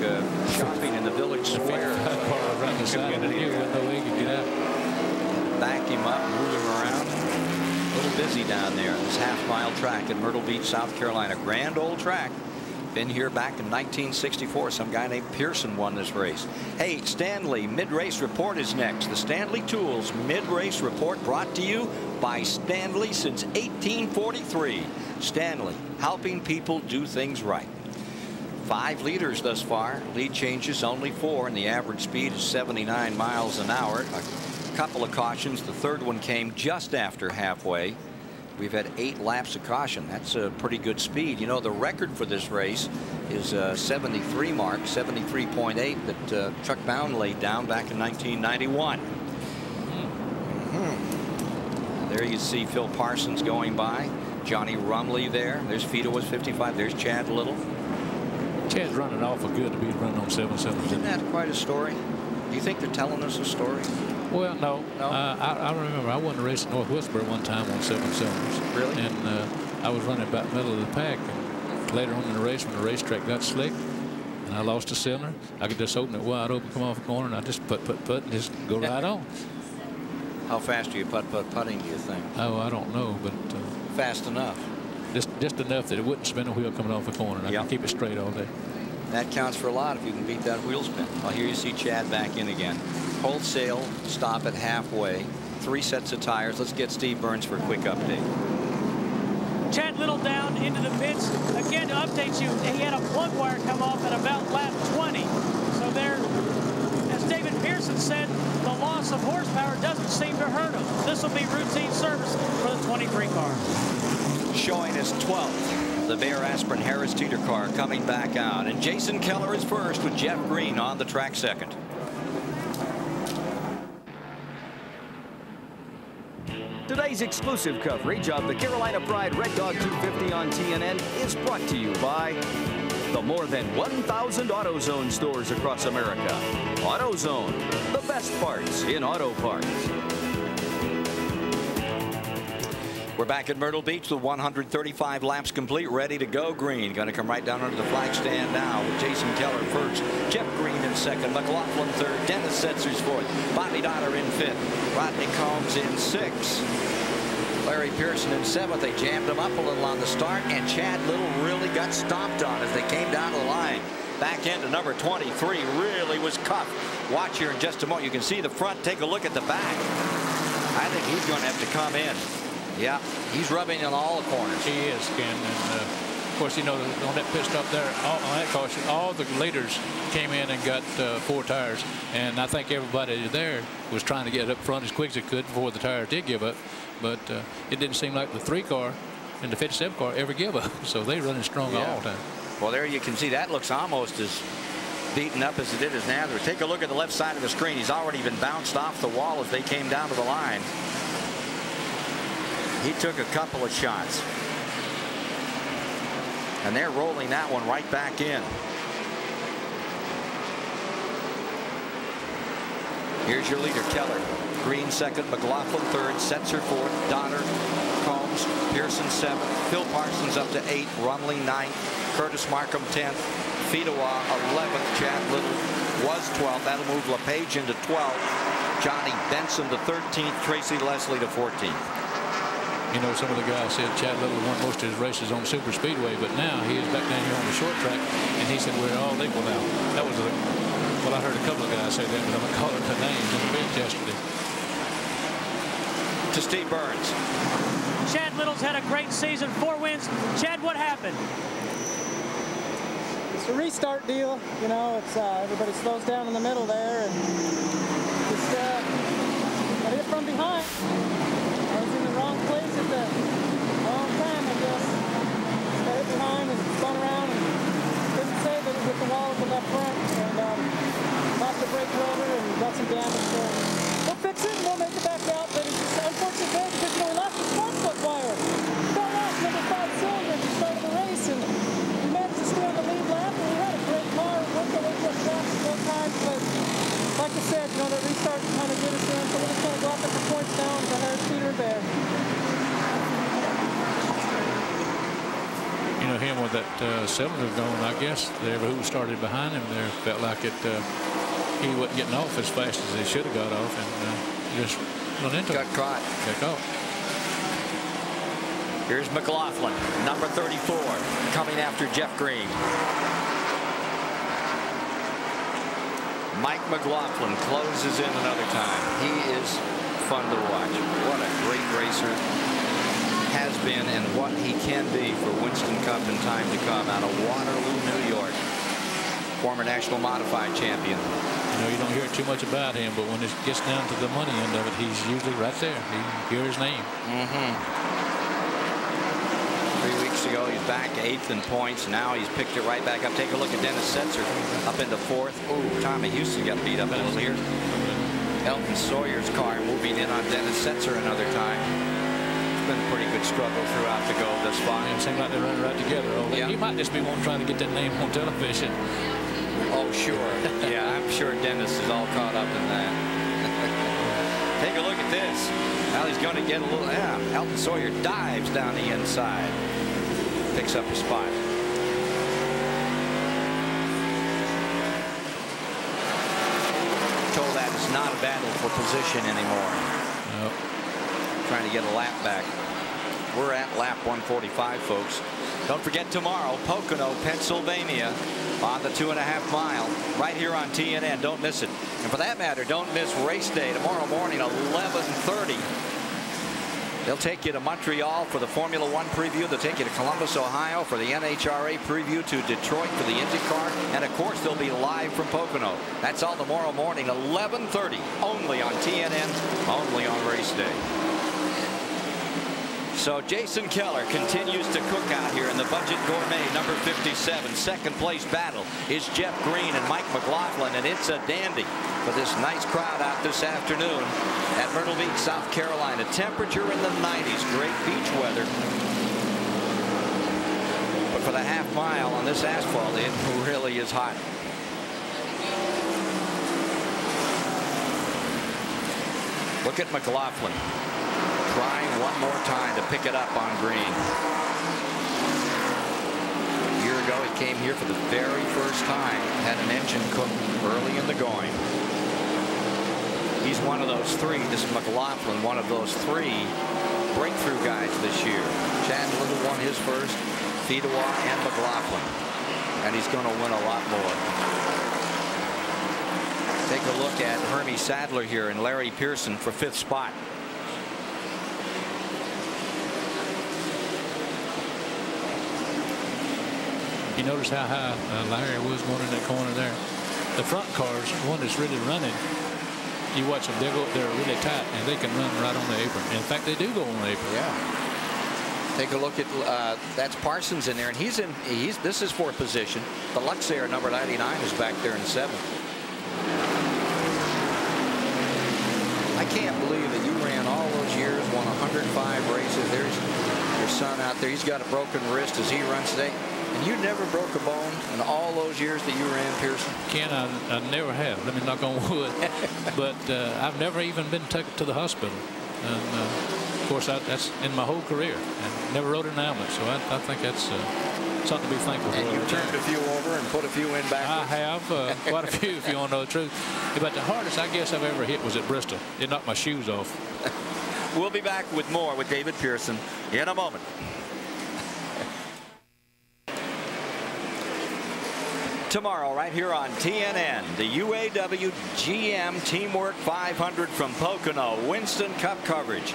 shopping in the village square. The 55 car was right beside him. There's no way he could get out. Back him up, move him around. A little busy down there on this half-mile track in Myrtle Beach, South Carolina. Grand old track. Been here back in 1964. Some guy named Pearson won this race. Hey, Stanley mid-race report is next. The Stanley Tools mid-race report brought to you by Stanley since 1843. Stanley, helping people do things right. 5 leaders thus far. Lead changes only 4, and the average speed is 79 miles an hour. A couple of cautions. The third one came just after halfway. We've had 8 laps of caution. That's a pretty good speed. You know, the record for this race is 73 mark, 73.8 that Chuck Bound laid down back in 1991. There you see Phil Parsons going by. Johnny Rumley there. There's Fido was 55. There's Chad Little. Chad's running awful good to be running on 7 cylinders. Isn't that quite a story? Do you think they're telling us a story? Well, no. I remember I won a race at North Wilkesboro one time on 7 cylinders. Really? And I was running about the middle of the pack. And later on in the race, when the racetrack got slick, and I lost a cylinder, I could just open it wide open, come off the corner, and I just put, and just go right on. How fast are you putting, do you think? Oh, I don't know, but fast enough. Just enough that it wouldn't spin a wheel coming off the corner. And I can keep it straight all day. That counts for a lot if you can beat that wheel spin. Well, here you see Chad back in again. Wholesale stop at halfway. 3 sets of tires. Let's get Steve Burns for a quick update. Chad Little down into the pits. Again, to update you, he had a plug wire come off at about lap 20. So there, as David Pearson said, the loss of horsepower doesn't seem to hurt him. This will be routine service for the 23 car. Showing his 12th. The Bear Aspirin Harris Teeter car coming back out. And Jason Keller is first with Jeff Green on the track second. Today's exclusive coverage of the Carolina Pride Red Dog 250 on TNN is brought to you by the more than 1,000 AutoZone stores across America. AutoZone, the best parts in auto parts. We're back at Myrtle Beach with 135 laps complete, ready to go. Green going to come right down under the flag stand now with Jason Keller first, Jeff Green in second, McLaughlin third, Dennis Setzer's fourth, Bobby Dotter in fifth, Rodney Combs in sixth, Larry Pearson in seventh. They jammed him up a little on the start, and Chad Little really got stomped on as they came down to the line. Back end to number 23 really was cuffed. Watch here in just a moment. You can see the front. Take a look at the back. I think he's going to have to come in. Yeah, he's rubbing on all the corners. He is, Ken. And of course, you know, on that pit stop there, on that caution, all the leaders came in and got 4 tires. And I think everybody there was trying to get up front as quick as they could before the tires did give up. But it didn't seem like the 3 car and the 57 car ever give up. So they running strong all the time. Well, there you can see that looks almost as beaten up as it did as Nather. Take a look at the left side of the screen. He's already been bounced off the wall as they came down to the line. He took a couple of shots. And they're rolling that one right back in. Here's your leader, Keller. Green second, McLaughlin third, Setzer fourth, Donner, Combs, Pearson seventh, Phil Parsons up to 8th, Rumley 9th, Curtis Markham 10th, Fidowa 11th, Chad Little was 12th. That'll move LePage into 12th, Johnny Benson to 13th, Tracy Leslie to 14th. You know, some of the guys said Chad Little won most of his races on Super Speedway, but now he is back down here on the short track, and he said we're all equal now. That was well, I heard a couple of guys say that, but I'm going to call it the names in the bench yesterday. To Steve Burns. Chad Little's had a great season, 4 wins. Chad, what happened? It's a restart deal. You know, it's everybody slows down in the middle there, and just got it from behind. I was in the wrong place at the wrong time, I guess. Got it behind and spun around and couldn't save it with the wall of the left front, and lost the brake rotor and got some damage. So we'll fix it and we'll make it back out. But it's just unfortunate day because, you know, we lost the spark plug wire. Got off number 5 cylinder at the start of the race, and we managed to stay on the lead lap, and we had a great car. We worked our way to a track several times, but like I said, you know, the restart kind of did us in, so we're just going to go up at the points down to Harris Teeter Bear. You know, him with that cylinder going, I guess who started behind him there felt like it. He wasn't getting off as fast as he should have got off, and just run into Got caught. Got caught. Here's McLaughlin, number 34, coming after Jeff Green. Mike McLaughlin closes in another time. He is fun to watch. What a great racer has been, and what he can be for Winston Cup in time to come, out of Waterloo, New York. Former national modified champion. You know, you don't hear too much about him, but when it gets down to the money end of it, he's usually right there. You hear his name. 3 weeks ago, he's back 8th in points. Now he's picked it right back up. Take a look at Dennis Setzer up into 4th. Ooh, Tommy Houston got beat up a little here. Elton Sawyer's car moving in on Dennis Setzer another time. It's been a pretty good struggle throughout the go this far. Yeah, it seems like they're running right together. Yeah. He might just be one trying to get that name on television. Oh, sure. Yeah, I'm sure Dennis is all caught up in that. Take a look at this. Now he's going to get a little. Yeah, Elton Sawyer dives down the inside. Picks up a spot. Told that it's not a battle for position anymore. Nope. Trying to get a lap back. We're at lap 145, folks. Don't forget tomorrow, Pocono, Pennsylvania, on the 2.5 mile, right here on TNN. Don't miss it. And for that matter, don't miss race day tomorrow morning, 11:30. They'll take you to Montreal for the Formula One preview. They'll take you to Columbus, Ohio for the NHRA preview, to Detroit for the IndyCar. And, of course, they'll be live from Pocono. That's all tomorrow morning, 11:30, only on TNN, only on race day. So Jason Keller continues to cook out here in the Budget Gourmet, number 57. Second place battle is Jeff Green and Mike McLaughlin, and it's a dandy for this nice crowd out this afternoon at Myrtle Beach, South Carolina. Temperature in the 90s, great beach weather. But for the half mile on this asphalt, it really is hot. Look at McLaughlin. Trying one more time to pick it up on Green. A year ago, he came here for the very first time, had an engine cook early in the going. He's one of those three. This is McLaughlin, one of those three breakthrough guys this year. Chad Little won his first, Fedewa and McLaughlin, and he's going to win a lot more. Take a look at Hermie Sadler here and Larry Pearson for 5th spot. You notice how high Larry was going in that corner there. The front cars, one that's really running, you watch them, they're really tight, and they can run right on the apron. In fact, they do go on the apron. Yeah. Take a look at that's Parsons in there, and this is for position. The Luxair number 99 is back there in 7th. I can't believe that you ran all those years, won 105 races. There's your son out there. He's got a broken wrist as he runs today. And you never broke a bone in all those years that you ran, Pearson? Ken, I never have. Let me knock on wood. But I've never even been taken to the hospital. And, of course, that's in my whole career. And never rode an ambulance. So I think that's something to be thankful for. And you turned a few over and put a few in back. I have. Quite a few, if you want to know the truth. But the hardest, I guess, I've ever hit was at Bristol. It knocked my shoes off. We'll be back with more with David Pearson in a moment. Tomorrow, right here on TNN, the UAW GM Teamwork 500 from Pocono, Winston Cup coverage.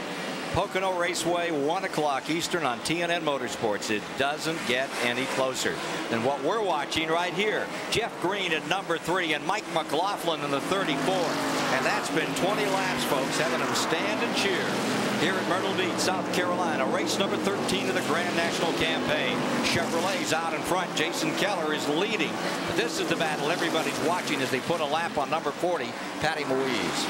Pocono Raceway, 1 o'clock Eastern on TNN Motorsports. It doesn't get any closer than what we're watching right here. Jeff Green at number 3 and Mike McLaughlin in the 34. And that's been 20 laps, folks, having them stand and cheer here at Myrtle Beach, South Carolina. Race number 13 of the Grand National Campaign. Chevrolet's out in front. Jason Keller is leading. But this is the battle everybody's watching as they put a lap on number 40, Patty Moise.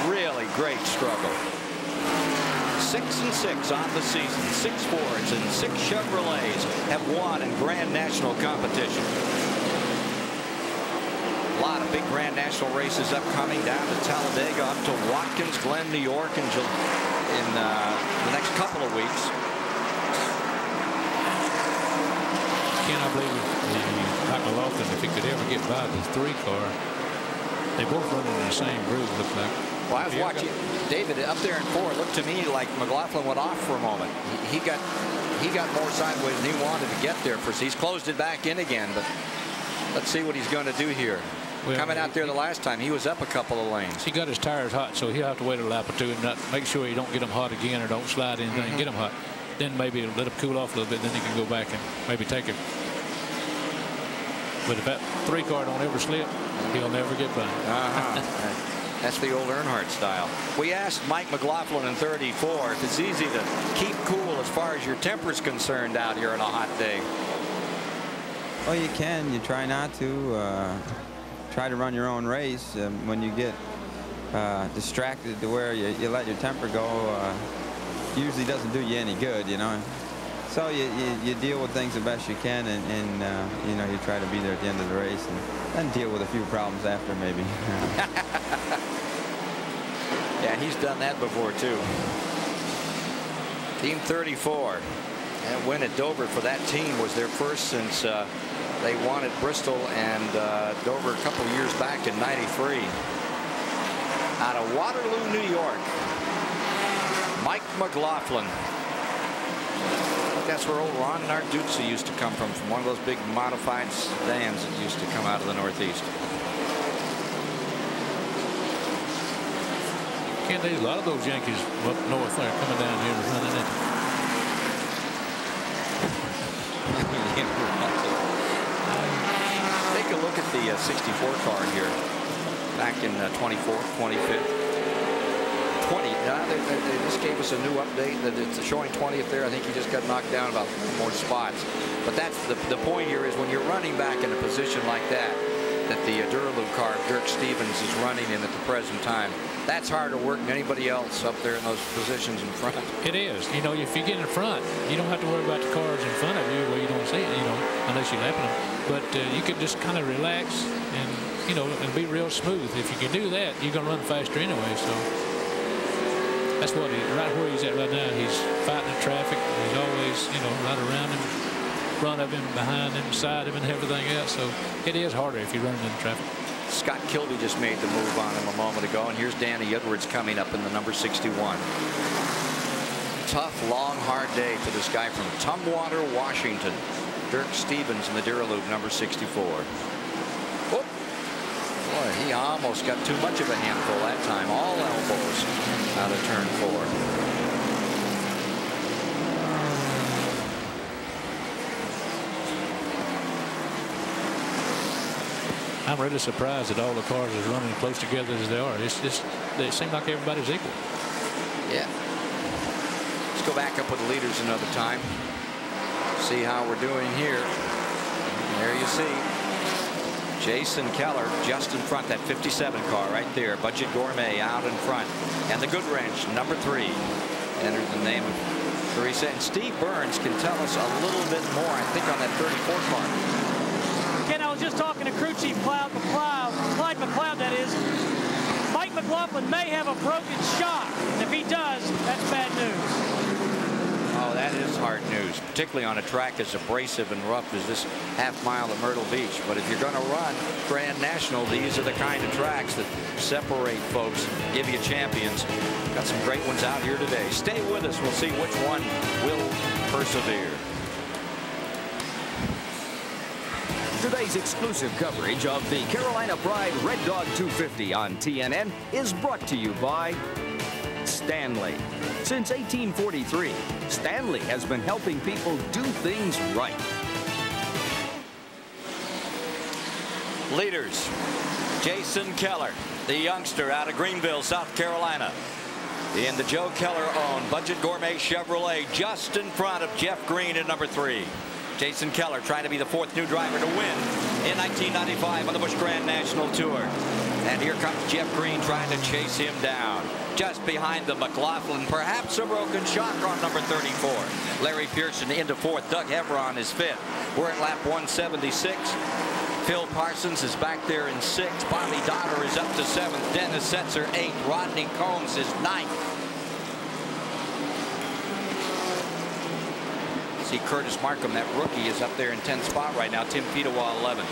Really great struggle. 6-6 on the season. 6 Fords and 6 Chevrolets have won in Grand National competition. A lot of big Grand National races upcoming down to Talladega, up to Watkins Glen, New York in the next couple of weeks. Ken, I believe Mike McLaughlin, if he could ever get by the 3 car, they both run in the same groove, looks like. Well, I was watching David up there in 4. It looked to me like McLaughlin went off for a moment. He got more sideways than he wanted to get there. He's closed it back in again, but let's see what he's going to do here. Well, coming out there the last time, he was up a couple of lanes. He got his tires hot, so he'll have to wait a lap or two and not make sure he don't get them hot again or don't slide anything and get them hot. Then maybe let them cool off a little bit, then he can go back and maybe take it. But if that 3 car don't ever slip, he'll never get by. That's the old Earnhardt style. We asked Mike McLaughlin in 34 if it's easy to keep cool as far as your temper's concerned out here on a hot day. Well, you can. You try not to. Try to run your own race. When you get distracted to where you let your temper go, usually doesn't do you any good, you know. So you deal with things the best you can, and you know, you try to be there at the end of the race and deal with a few problems after, maybe. Yeah, he's done that before too. Team 34. That win at Dover for that team was their first since they won at Bristol and Dover a couple of years back in '93. Out of Waterloo, New York, Mike McLaughlin. That's where old Ron Narduzzi used to come from one of those big modified sedans that used to come out of the Northeast. Can't they? A lot of those Yankees up north there coming down here and running it. Take a look at the 64 car here back in 24th, 25th. 20. They just gave us a new update that it's showing 20th there. I think he just got knocked down about more spots. But that's the point here is when you're running back in a position like that the Duraloo car Dirk Stevens is running in at the present time. That's harder work than anybody else up there in those positions in front. It is. You know, if you get in front, you don't have to worry about the cars in front of you where you don't see it, you know, unless you're lapping them. But you can just kind of relax and, you know, and be real smooth. If you can do that, you're going to run faster anyway. So that's what right where he's at right now. He's fighting the traffic. He's always, you know, right around him, front of him, behind him, side of him, and everything else. So it is harder if you're running in traffic. Scott Kilby just made the move on him a moment ago, and here's Danny Edwards coming up in the number 61. Tough, long, hard day for this guy from Tumwater, Washington. Dirk Stevens in the Duralube, number 64. Whoop. Boy, he almost got too much of a handful that time. All elbows out of turn 4. I'm really surprised that all the cars are running close together as they are. It's just, they seem like everybody's equal. Yeah. Let's go back up with the leaders another time. See how we're doing here. There you see Jason Keller just in front. That 57 car right there. Budget Gourmet out in front. And the Good Wrench, number 3. Entered the name of Teresa. And Steve Burns can tell us a little bit more, I think, on that 34 car. Ken, I was just talking to crew chief Clyde McLeod, that is. Mike McLaughlin may have a broken shock. And if he does, that's bad news. Oh, that is hard news, particularly on a track as abrasive and rough as this half-mile at Myrtle Beach. But if you're going to run Grand National, these are the kind of tracks that separate folks, give you champions. Got some great ones out here today. Stay with us. We'll see which one will persevere. Today's exclusive coverage of the Carolina Pride Red Dog 250 on TNN is brought to you by Stanley. Since 1843, Stanley has been helping people do things right. Leaders, Jason Keller, the youngster out of Greenville, South Carolina, in the Joe Keller-owned Budget Gourmet Chevrolet, just in front of Jeff Green at number 3. Jason Keller trying to be the 4th new driver to win in 1995 on the Busch Grand National Tour. And here comes Jeff Green trying to chase him down. Just behind the McLaughlin, perhaps a broken shock on number 34. Larry Pearson into 4th. Doug Hevron is 5th. We're at lap 176. Phil Parsons is back there in 6th. Bobby Dotter is up to 7th. Dennis Setzer 8th. Rodney Combs is 9th. See Curtis Markham, that rookie, is up there in 10th spot right now. Tim Fedewa 11th.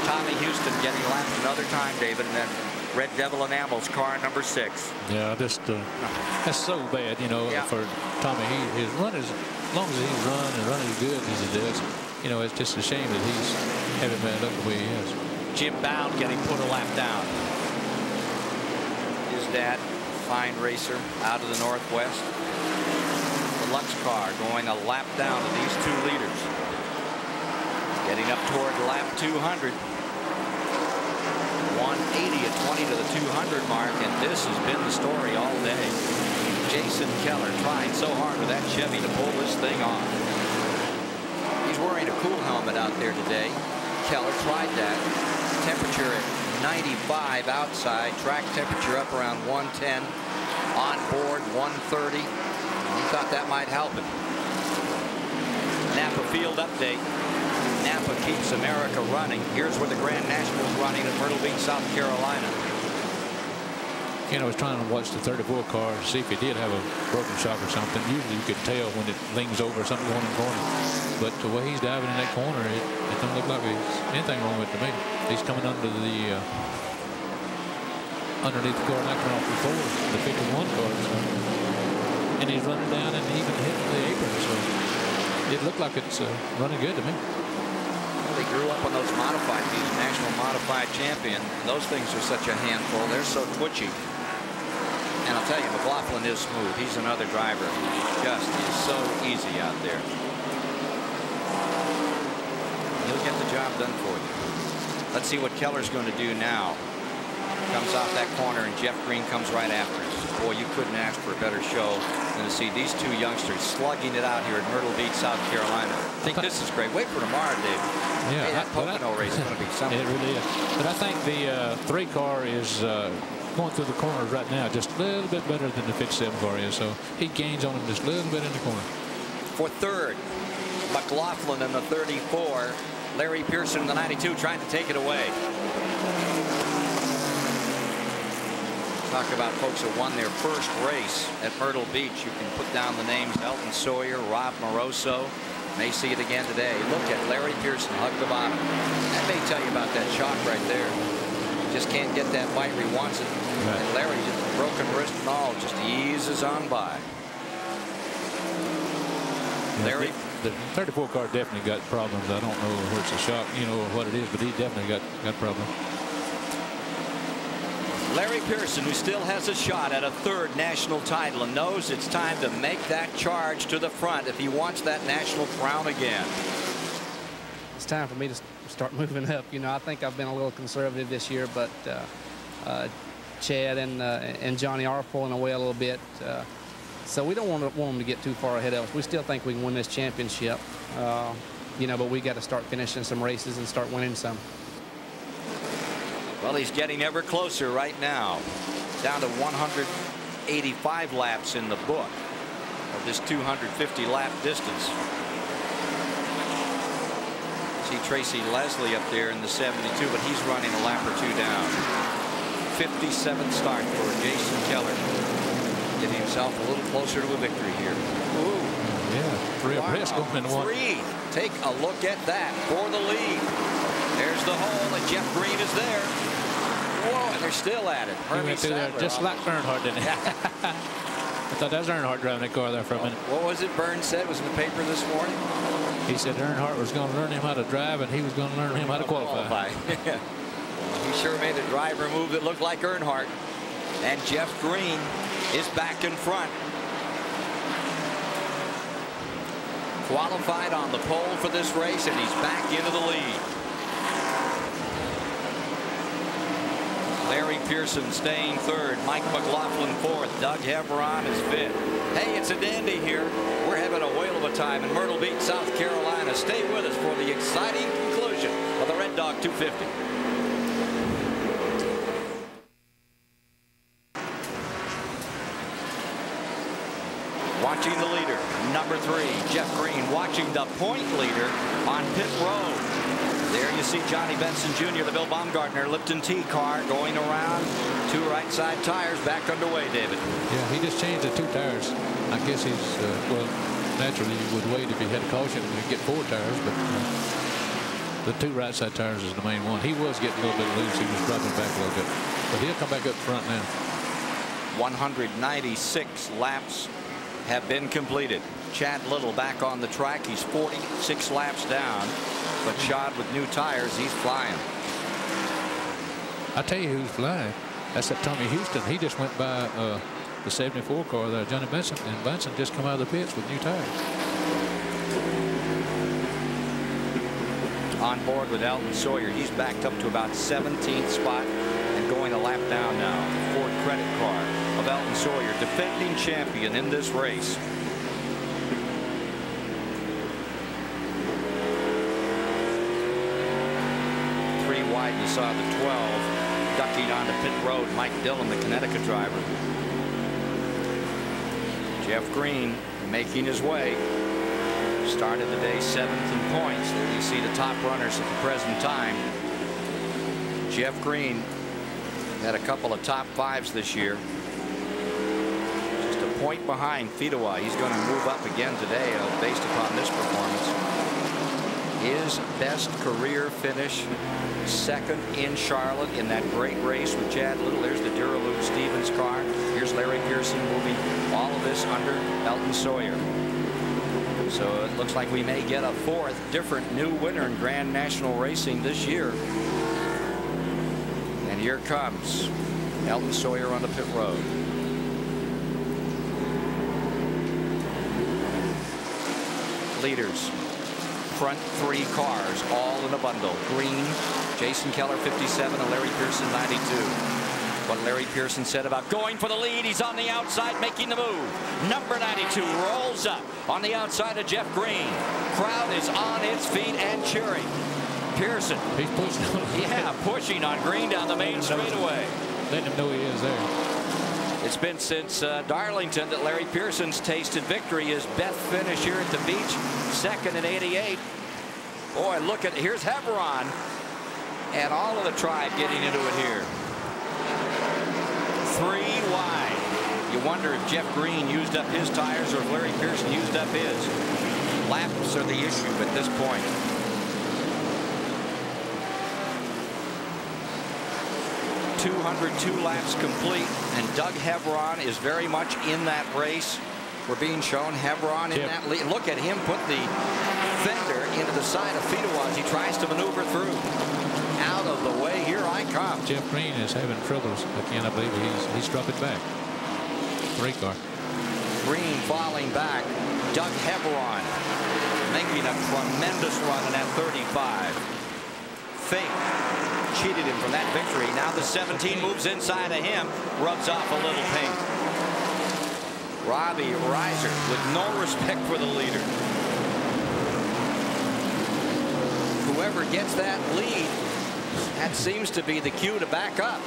Tommy Houston getting lapped another time, David, and then Red Devil Enamels, car number 6. Yeah, just that's so bad, you know, for Tommy. His run is, as long as he's running as good as he does, you know, it's just a shame that he's having bad luck the way he is. Jim Bound getting put a lap down. His dad, fine racer out of the Northwest. The Lux car going a lap down to these 2 leaders. Getting up toward lap 200. 180 at 20 to the 200 mark, and this has been the story all day. Jason Keller trying so hard with that Chevy to pull this thing off. He's wearing a cool helmet out there today. Keller tried that. Temperature at 95 outside. Track temperature up around 110. On board 130. He thought that might help him. Napa Field update. Napa keeps America running. Here's where the Grand National's running at Myrtle Beach, South Carolina. You know, I was trying to watch the 34 car to see if he did have a broken shock or something. Usually you could tell when it leans over something going in the corner. But the way he's diving in that corner, it don't look like there's anything wrong with it to me. He's coming under the underneath the car, not coming off before the 51 car. So. And he's running down and even hitting the apron. So it looked like it's running good to me. Well, they grew up on those modified, these national modified champion. Those things are such a handful. They're so twitchy. And I'll tell you, McLaughlin is smooth. He's another driver who just is so easy out there. He'll get the job done for you. Let's see what Keller's going to do now. Comes off that corner, and Jeff Green comes right after him. Boy, you couldn't ask for a better show than to see these 2 youngsters slugging it out here at Myrtle Beach, South Carolina. I think this is great. Wait for tomorrow, Dave. Yeah, hey, that Pocono race is going to be something. It really is. But I think the 3 car is going through the corners right now just a little bit better than the 57 car is. So he gains on him just a little bit in the corner. For 3rd, McLaughlin in the 34. Larry Pearson in the 92 trying to take it away. Talk about folks who won their first race at Myrtle Beach. You can put down the names Elton Sawyer, Rob Moroso. May see it again today. Look at Larry Pearson hug the bottom. That may tell you about that shock right there. Just can't get that bite where he wants it. Right. And Larry, just broken wrist and all, just eases on by. Larry. The 34 car definitely got problems. I don't know where it's a shock, you know, what it is, but he definitely got problems. Larry Pearson, who still has a shot at a 3rd national title and knows it's time to make that charge to the front if he wants that national crown again. It's time for me to start moving up. You know, I think I've been a little conservative this year, but Chad and Johnny are pulling away a little bit. So we don't want them to get too far ahead of us. We still think we can win this championship, you know, but we got to start finishing some races and start winning some. Well, he's getting ever closer right now, down to 185 laps in the book of this 250 lap distance. See Tracy Leslie up there in the 72, but he's running a lap or 2 down. 57th start for Jason Keller. Getting himself a little closer to a victory here. Ooh. Yeah, 3 abreast going in 1. 3. Take a look at that for the lead. There's the hole, and Jeff Green is there. Whoa, and they're still at it. He went through there just like Earnhardt, didn't he? I thought that was Earnhardt driving that car there for a minute. What was it Burns said was in the paper this morning? He said Earnhardt was going to learn him how to drive, and he was going to learn him how to qualify. He sure made a driver move that looked like Earnhardt. And Jeff Green is back in front. Qualified on the pole for this race, and he's back into the lead. Larry Pearson staying 3rd. Mike McLaughlin 4th. Doug Heveron is 5th. Hey, it's a dandy here. We're having a whale of a time in Myrtle Beach, South Carolina. Stay with us for the exciting conclusion of the Red Dog 250. Watching the leader, number 3, Jeff Green, watching the point leader on pit road. There you see Johnny Benson Jr., the Bill Baumgartner Lipton T car going around. 2 right side tires back underway, David. Yeah, he just changed the 2 tires. I guess he's, well, naturally he would wait if he had a caution to get 4 tires, but the 2 right side tires is the main one. He was getting a little bit loose. He was dropping back a little bit. But he'll come back up front now. 196 laps have been completed. Chad Little back on the track. He's 46 laps down, but shod with new tires, he's flying. I tell you who's flying. That's that Tommy Houston. He just went by the 74 car there, Johnny Benson, and Benson just come out of the pits with new tires. On board with Elton Sawyer. He's backed up to about 17th spot and going a lap down now. Ford credit car of Elton Sawyer, defending champion in this race. Three wide, you saw the 12 ducking onto pit road. Mike Dillon, the Connecticut driver. Jeff Green making his way. Started the day 7th in points. There you see the top runners at the present time. Jeff Green had a couple of top 5s this year. Just a point behind Fidowa. He's going to move up again today based upon this performance. His best career finish, 2nd in Charlotte in that great race with Chad Little. There's the Duraloop Stevens car. Here's Larry Pearson moving all of this under Elton Sawyer. So it looks like we may get a 4th different new winner in Grand National Racing this year. And here comes Elton Sawyer on the pit road. Leaders. Front 3 cars all in a bundle. Green, Jason Keller 57, and Larry Pearson 92. What Larry Pearson said about going for the lead. He's on the outside making the move. Number 92 rolls up on the outside of Jeff Green. Crowd is on its feet and cheering. Pearson. He's pushing. Yeah, pushing on Green down the main straightaway. Letting him know he is there. It's been since Darlington that Larry Pearson's tasted victory. His best finish here at the beach, 2nd in '88. Boy, look at, here's Hebron and all of the tribe getting into it here. 3 wide. You wonder if Jeff Green used up his tires or if Larry Pearson used up his. Laps are the issue at this point. .202 laps complete, and Doug Hebron is very much in that race. We're being shown Hebron in that lead. Look at him put the fender into the side of Fidowa as he tries to maneuver through. Out of the way, here I come. Jeff Green is having troubles again. I believe he's dropping back. 3 car. Green falling back. Doug Hebron making a tremendous run in that 35. Fake cheated him from that victory. Now the 17 moves inside of him, rubs off a little paint. Robbie Reiser with no respect for the leader. Whoever gets that lead, that seems to be the cue to back up.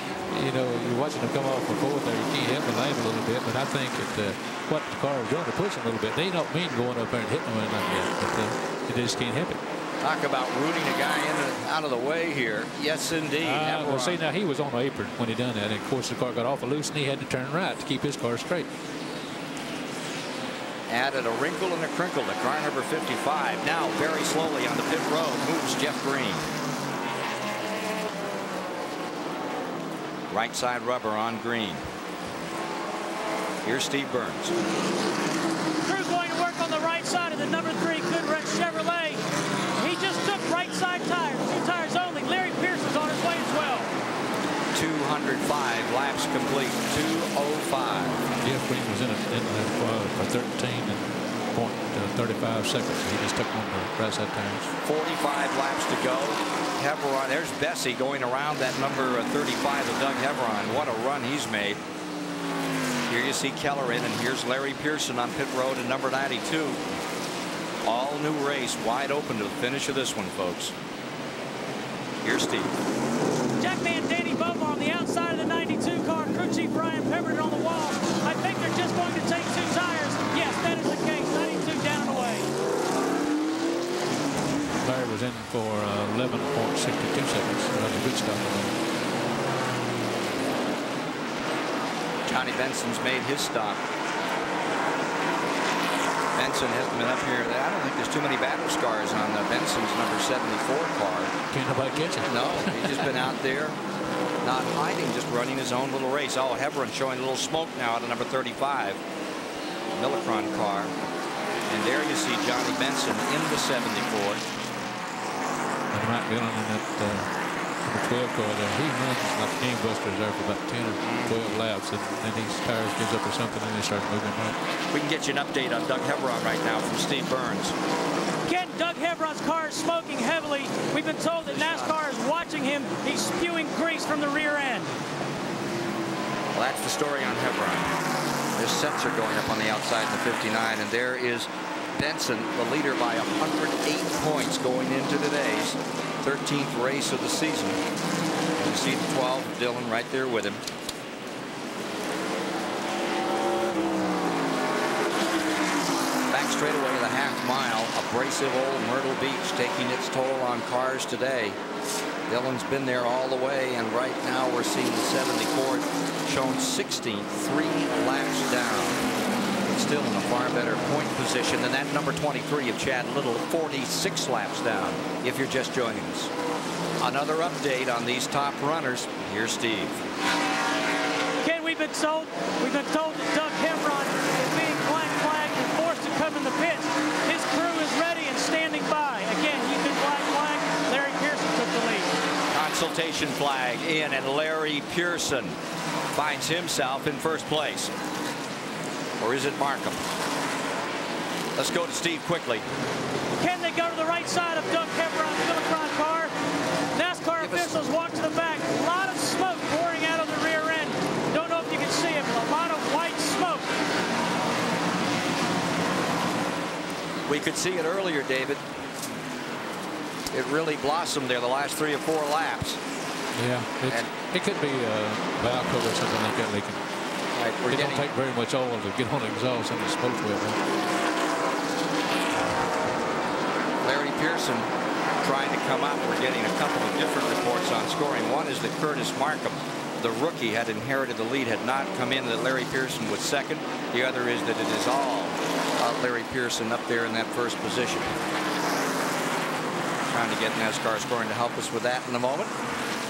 You know, you're watching him come off for 4th there. You can't help but laugh a little bit, but I think that what the car is doing to push him a little bit. They don't mean going up there and hitting him or nothing yet, but they just can't help it. Talk about rooting a guy out of the way here. Yes, indeed. Well, see, now he was on the apron when he done that. And of course, the car got awful loose, and he had to turn right to keep his car straight. Added a wrinkle and a crinkle to car number 55. Now, very slowly on the pit road, moves Jeff Green. Right side rubber on Green. Here's Steve Burns. Crew's going to work on the right side of the number 3 Goodrich Chevrolet. He just took right side tires, 2 tires only. Larry Pearson's on his way as well. 205 laps complete. 205. Jeff Green was in for 13 and 0.35 seconds. He just took one to right side tires. 45 laps to go. Hebron, there's Bessie going around that number 35 of Doug Hebron. What a run he's made. Here you see Keller in, and here's Larry Pearson on pit road in number 92. All new race, wide open to the finish of this one, folks. Here's Steve. Jackman Danny Bobo on the outside of the 92 car. Crew Chief Brian Pemberton on the wall. I think they're just going to take 2 tires. Yes, that is the case. 92 down and away. Larry was in for 11.62 seconds. That was a good stop. Johnny Benson's made his stop. Benson hasn't been up here. I don't think there's too many battle scars on Benson's number 74 car. Can't nobody catch it. No, he's just been out there not hiding, just running his own little race. Oh, Hebron showing a little smoke now at a number 35 Millicron car. And there you see Johnny Benson in the 74. And Matt Dillon in that number 12 car there. He runs like game busters there for about 10 or 12 laps, and then these tires gives up or something, and they start moving up. We can get you an update on Doug Hebron right now from Steve Burns. Ken, Doug Hebron's car is smoking heavily. We've been told that NASCAR is watching him. He's spewing grease from the rear end. Well, that's the story on Hebron. There's sensor going up on the outside in the 59, and there is Benson, the leader by 108 points going into today's 13th race of the season. You see the 12, Dillon right there with him. Back straightaway the half-mile, abrasive old Myrtle Beach taking its toll on cars today. Dillon's been there all the way, and right now we're seeing the 74 shown 16th, 3 laps down. Still in a far better point position than that number 23 of Chad Little, 46 laps down, if you're just joining us. Another update on these top runners. Here's Steve. Ken, we've been told that Doug Hebron is being blank flagged and forced to come in the pits. His crew is ready and standing by. Again, he's been blank flagged. Larry Pearson took the lead. Consultation flag in, and Larry Pearson finds himself in first place. Or is it Markham? Let's go to Steve quickly. Can they go to the right side of Doug Hebron's Millicron car? NASCAR officials walk to the back. A lot of smoke pouring out of the rear end. Don't know if you can see it, but a lot of white smoke. We could see it earlier, David. It really blossomed there the last 3 or 4 laps. Yeah, it could be a valve cover or something like that leaking. Right, it don't take very much oil to get on the exhaust and the smoke with it. Larry Pearson trying to come up. We're getting a couple of different reports on scoring. One is that Curtis Markham, the rookie, had inherited the lead, had not come in, that Larry Pearson was second. The other is that it is all Larry Pearson up there in that first position. Trying to get NASCAR scoring to help us with that in a moment.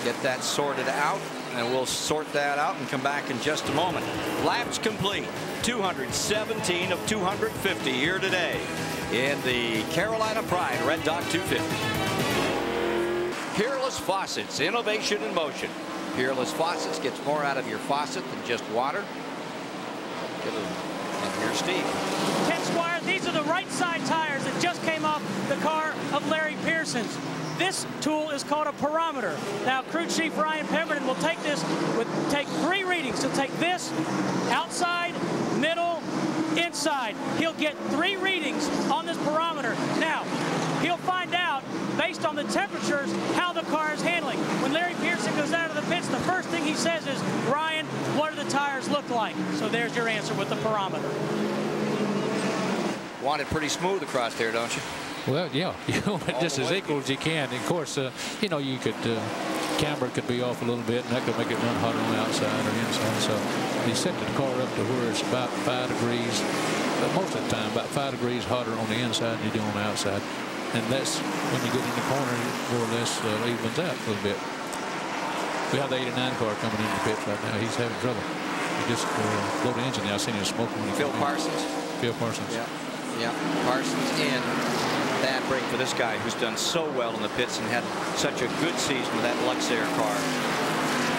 Get that sorted out, and we'll sort that out and come back in just a moment. Laps complete. 217 of 250 here today in the Carolina Pride Red Dog 250. Peerless Faucets, innovation in motion. Peerless Faucets gets more out of your faucet than just water. And here's Steve. Ken Squire, these are the right side tires that just came off the car of Larry Pearson's. This tool is called a pyrometer. Now, crew chief Ryan Pemberton will take this, take 3 readings. He'll take this outside, middle, inside. He'll get 3 readings on this pyrometer. Now, he'll find out, based on the temperatures, how the car is handling. When Larry Pearson goes out of the pits, the first thing he says is, Ryan, what do the tires look like? So there's your answer with the pyrometer. Want it pretty smooth across there, don't you? Well, yeah, you want it just as equal as you can. And of course, you know, you could camber could be off a little bit, and that could make it run hotter on the outside or inside. So you set the car up to where it's about 5 degrees, but most of the time about 5 degrees hotter on the inside than you do on the outside. And that's when you get in the corner, it more or less evens out a little bit. We have the 89 car coming in the pits right now. He's having trouble. He just blew the engine. I seen him smoking when he Phil Parsons. Phil Parsons. Yeah, Parsons in. Bad break for this guy who's done so well in the pits and had such a good season with that Luxair car.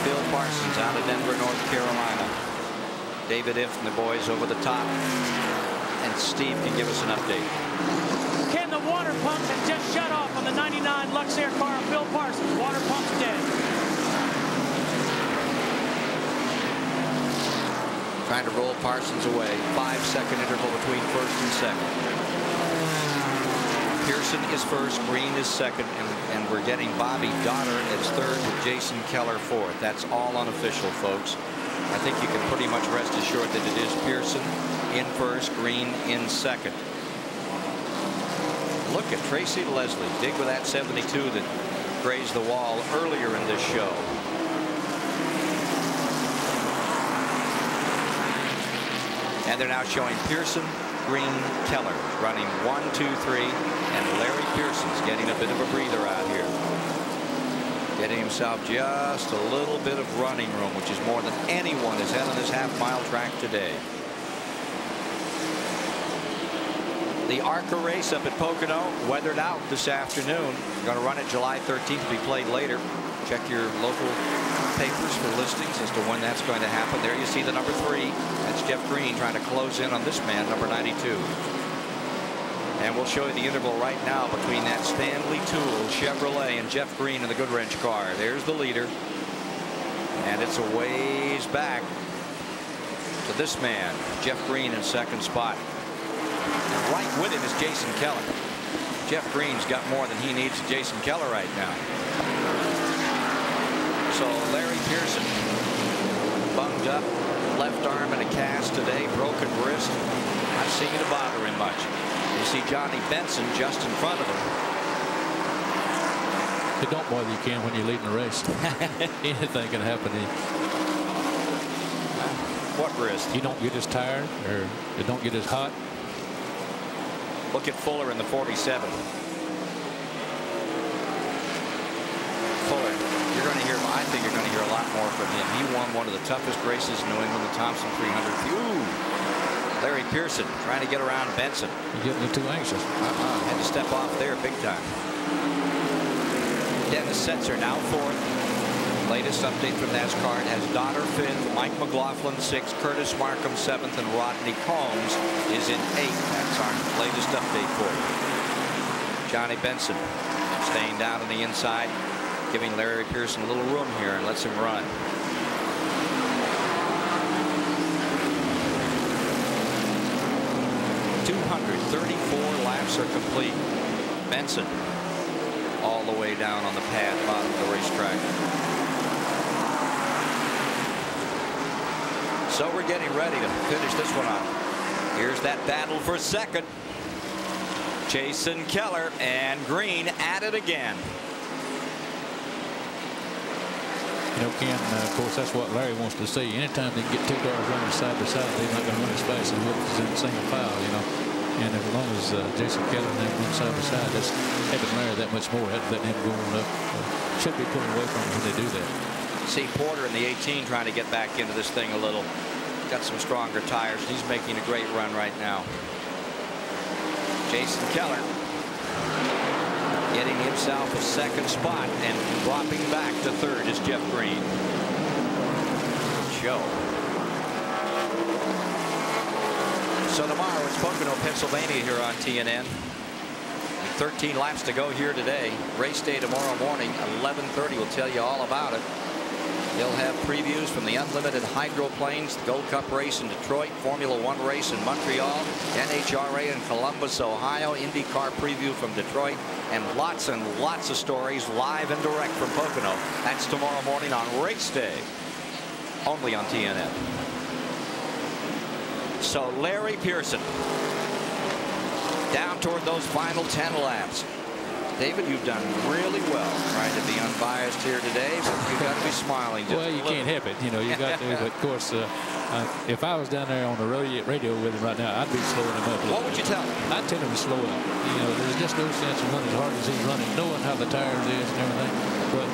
Phil Parsons out of Denver, North Carolina. David Iff and the boys over the top. And Steve can give us an update. Ken, the water pump has just shut off on the 99 Luxair car of Phil Parsons. Water pump's dead. Trying to roll Parsons away. 5-second interval between first and second. Pearson is first, Green is second, and we're getting Bobby Dotter as third with Jason Keller fourth. That's all unofficial, folks. I think you can pretty much rest assured that it is Pearson in first, Green in second. Look at Tracy Leslie dig with that 72 that grazed the wall earlier in this show. And they're now showing Pearson, Green, Keller running 1, 2, 3, and Larry Pearson's getting a bit of a breather out here. getting himself just a little bit of running room, which is more than anyone has had on this half-mile track today. The ARCA race up at Pocono weathered out this afternoon. Going to run it July 13th to be played later. Check your local papers for listings as to when that's going to happen. There you see the number 3. That's Jeff Green trying to close in on this man, number 92. And we'll show you the interval right now between that Stanley Tool Chevrolet and Jeff Green in the Goodwrench car. There's the leader. And it's a ways back to this man, Jeff Green, in second spot. And right with him is Jason Keller. Jeff Green's got more than he needs to Jason Keller right now. So Larry Pearson bunged up, left arm in a cast today, broken wrist. Not seeing it bother him much. You see Johnny Benson just in front of him. It don't bother you, Ken, when you're leading the race. Anything can happen to you. What wrist? You don't get as tired, or it don't get as hot. Look at Fuller in the 47. Fuller, you're going to hear, I think you're going to hear a lot more from him. He won one of the toughest races in New England, the Thompson 300. Ooh, Larry Pearson trying to get around Benson. You're getting too anxious. Had to step off there big time. Dennis Setzer now 4th. Latest update from NASCAR has Dotter 5th, Mike McLaughlin 6th, Curtis Markham 7th, and Rodney Combs is in 8th. That's our latest update for you. Johnny Benson staying down on the inside, giving Larry Pearson a little room here and lets him run. .234 laps are complete. Benson all the way down on the pad, bottom of the racetrack. So we're getting ready to finish this one off. Here's that battle for second. Jason Keller and Green at it again. You know, Ken, of course, that's what Larry wants to see. Anytime they can get 2 cars running side by side, they're not going to run as fast as what is in single file, you know. And as long as Jason Keller and them run side by side, that's helping Larry that much more. That's letting him go on up. Should be pulling away from him when they do that. See Porter in the 18 trying to get back into this thing a little. Got some stronger tires. He's making a great run right now. Jason Keller getting himself a second spot and dropping back to 3rd is Jeff Green. Show. So tomorrow it's Pocono, Pennsylvania here on TNN. 13 laps to go here today. Race day tomorrow morning, 11:30. We'll tell you all about it. They'll have previews from the Unlimited Hydroplanes, the Gold Cup race in Detroit, Formula 1 race in Montreal, NHRA in Columbus, Ohio, IndyCar preview from Detroit, and lots of stories live and direct from Pocono. That's tomorrow morning on race day, only on TNN. So Larry Pearson down toward those final 10 laps. David, you've done really well trying to be unbiased here today, but you've got to be smiling just well, you can't help it. You know, you got to. But of course, if I was down there on the radio with him right now, I'd be slowing him up a little. What would you tell him? I'd tell him to slow up. You know, there's just no sense in running as hard as he's running, knowing how the tires is and everything. But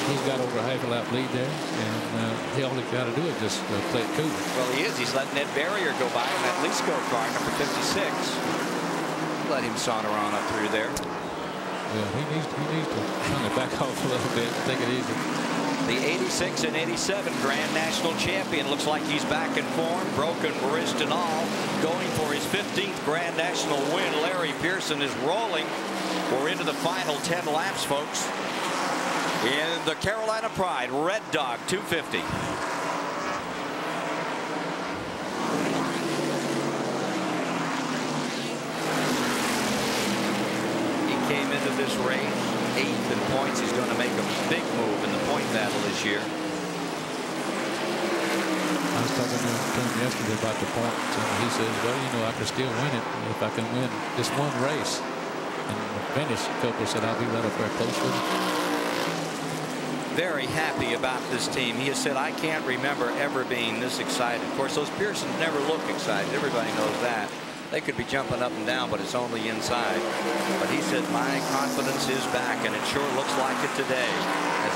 he's got over a half a lap lead there, and all he got to do is just play it cool. Well, he is. He's letting Ed Barrier go by in that Lisco car, number 56. Let him saunter on up through there. Well, he needs to kind of back off a little bit, take it easy. The 86 and 87 Grand National Champion looks like he's back in form, broken wrist and all, going for his 15th Grand National win. Larry Pearson is rolling. We're into the final 10 laps, folks, in the Carolina Pride Red Dog 250. Came into this race 8th in points. He's going to make a big move in the point battle this year. I was talking to him yesterday about the points, and he says, well, you know, I can still win it if I can win this one race and finish. A couple said I'll be right up there close with him. Very happy about this team. He has said, I can't remember ever being this excited. Of course, those Pearsons never look excited. Everybody knows that. They could be jumping up and down, but it's only inside. But he said, my confidence is back, and it sure looks like it today. As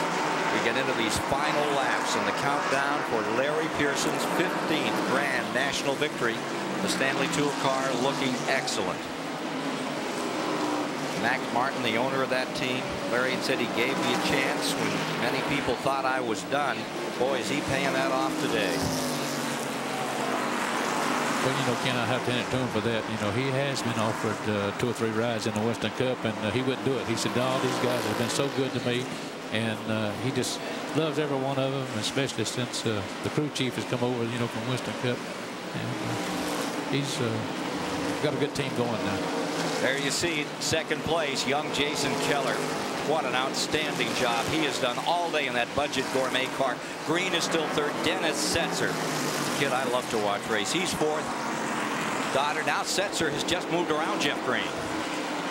we get into these final laps and the countdown for Larry Pearson's 15th Grand National victory. The Stanley Tool car looking excellent. Mac Martin, the owner of that team, Larry said he gave me a chance when many people thought I was done. Boy, is he paying that off today. Well, you know, Ken, I have to hand it to him for that. You know, he has been offered 2 or 3 rides in the Western Cup, and he wouldn't do it. He said, all these guys have been so good to me, and he just loves every one of them, especially since the crew chief has come over, you know, from Western Cup. And he's got a good team going now. There you see second place, young Jason Keller. What an outstanding job he has done all day in that budget gourmet car. Green is still third. Dennis Setzer, kid I love to watch race. He's fourth. Doddard. Now Setzer has just moved around Jeff Green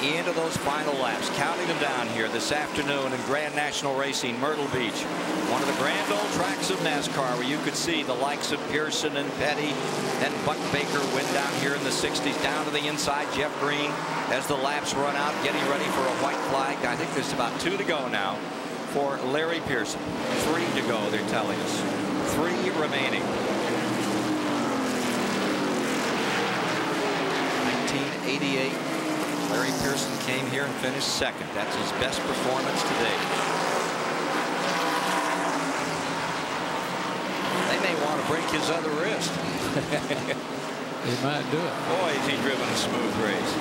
into those final laps, counting them down here this afternoon in Grand National Racing, Myrtle Beach. One of the grand old tracks of NASCAR where you could see the likes of Pearson and Petty and Buck Baker win down here in the 60s. Down to the inside, Jeff Green as the laps run out, getting ready for a white flag. I think there's about 2 to go now for Larry Pearson. 3 to go, they're telling us. 3 remaining. 1988. Larry Pearson came here and finished second. That's his best performance to date. They may want to break his other wrist. He might do it. Boy, has he driven a smooth race.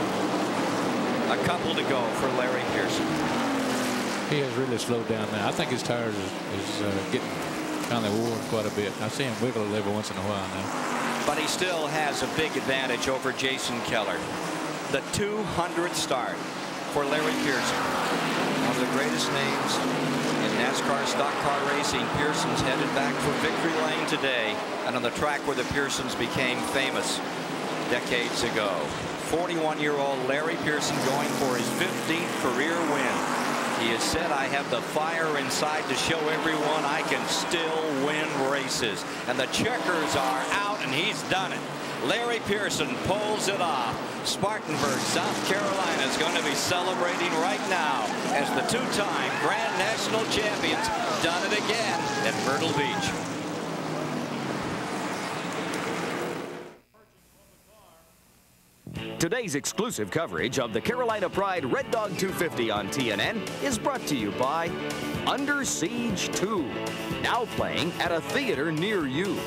A couple to go for Larry Pearson. He has really slowed down now. I think his tires is getting kind of worn quite a bit. I see him wiggle it every once in a while now. But he still has a big advantage over Jason Keller. The 200th start for Larry Pearson. One of the greatest names in NASCAR stock car racing. Pearson's headed back for victory lane today, and on the track where the Pearsons became famous decades ago. 41-year-old Larry Pearson going for his 15th career win. He has said, I have the fire inside to show everyone I can still win races. And the checkers are out, and he's done it. Larry Pearson pulls it off. Spartanburg, South Carolina is going to be celebrating right now as the 2-time Grand National champions done it again at Myrtle Beach. Today's exclusive coverage of the Carolina Pride Red Dog 250 on TNN is brought to you by Under Siege 2, now playing at a theater near you.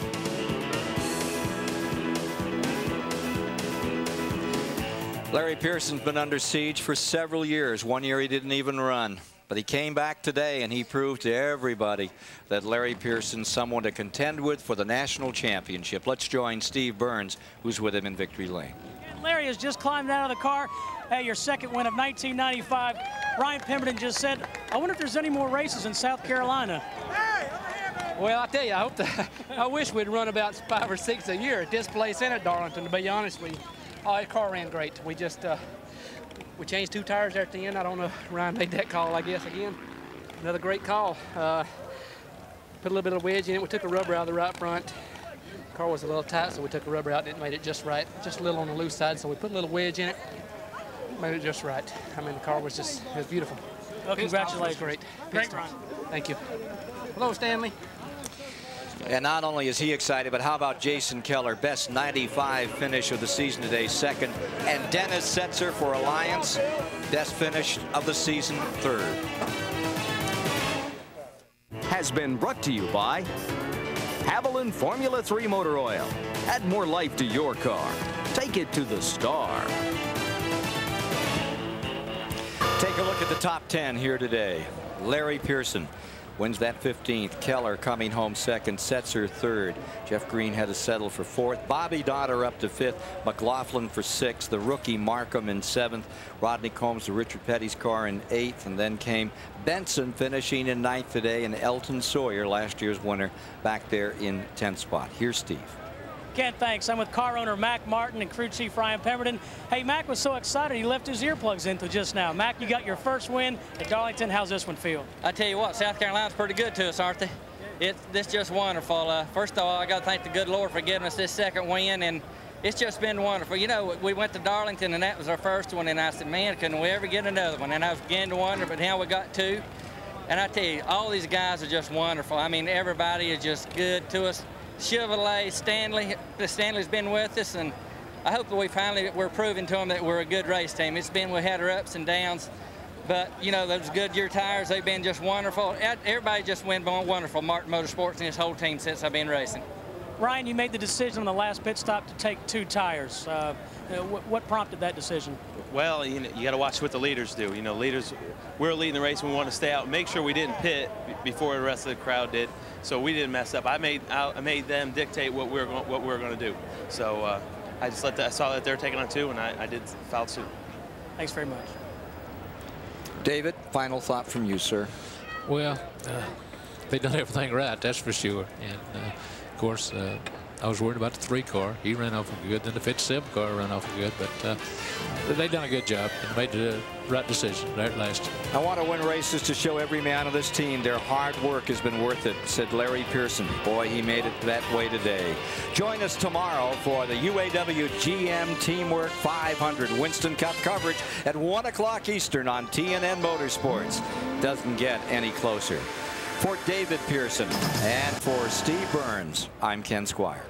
Larry Pearson's been under siege for several years. One year he didn't even run. But he came back today and he proved to everybody that Larry Pearson's someone to contend with for the national championship. Let's join Steve Burns, who's with him in victory lane. And Larry has just climbed out of the car. Hey, your second win of 1995. Ryan Pemberton just said, I wonder if there's any more races in South Carolina. Well, I tell you, I wish we'd run about 5 or 6 a year at this place and at Darlington, to be honest with you. Oh, the car ran great. We just we changed 2 tires there at the end. I don't know. Ryan made that call, I guess, again. Another great call. Put a little bit of wedge in it. We took a rubber out of the right front. The car was a little tight, so we took a rubber out. Didn't make it just right. Just a little on the loose side, so we put a little wedge in it. Made it just right. I mean, the car was just, it was beautiful. Well, congratulations. Great. Great run. Thank you. Hello, Stanley. And not only is he excited, but how about Jason Keller? Best 95 finish of the season today, second. And Dennis Setzer for Alliance, best finish of the season, third. Has been brought to you by Haviland Formula 3 Motor Oil. Add more life to your car. Take it to the star. Take a look at the top 10 here today. Larry Pearson wins that 15th. Keller coming home second. Setzer third. Jeff Green had to settle for fourth. Bobby Dotter up to fifth. McLaughlin for sixth. The rookie Markham in seventh. Rodney Combs to Richard Petty's car in eighth. And then came Benson finishing in ninth today. And Elton Sawyer, last year's winner, back there in 10th spot. Here's Steve. Ken, thanks. I'm with car owner Mac Martin and crew chief Ryan Pemberton. Hey, Mac was so excited he left his earplugs in until just now. Mac, you got your first win at Darlington. How's this one feel? I tell you what, South Carolina's pretty good to us, aren't they? This just wonderful. First of all, I got to thank the good Lord for giving us this second win, and it's just been wonderful. You know, we went to Darlington, and that was our first one, and I said, man, couldn't we ever get another one? And I was beginning to wonder, but now we got two. And I tell you, all these guys are just wonderful. I mean, everybody is just good to us. Chevrolet, Stanley's been with us, and I hope that we're proving to them that we're a good race team. It's been, we had our ups and downs, but, you know, those Goodyear tires, they've been just wonderful. Everybody just been wonderful, Martin Motorsports and his whole team since I've been racing. Ryan, you made the decision on the last pit stop to take 2 tires. What prompted that decision? Well, you got to watch what the leaders do. You know, leaders, we're leading the race, and we want to stay out, make sure we didn't pit before the rest of the crowd did, so we didn't mess up. I made them dictate what we were going to do. So I just I saw that they're taking on 2, and I did follow suit. Thanks very much. David, final thought from you, sir. Well, they done everything right, that's for sure. And of course, I was worried about the 3 car. He ran awful good. Then the 57 car ran awful good. But they done a good job and made the right decision there at last. I want to win races to show every man on this team their hard work has been worth it, said Larry Pearson. Boy, he made it that way today. Join us tomorrow for the UAW GM Teamwork 500 Winston Cup coverage at 1 o'clock Eastern on TNN Motorsports. Doesn't get any closer. For David Pearson and for Steve Burns, I'm Ken Squire.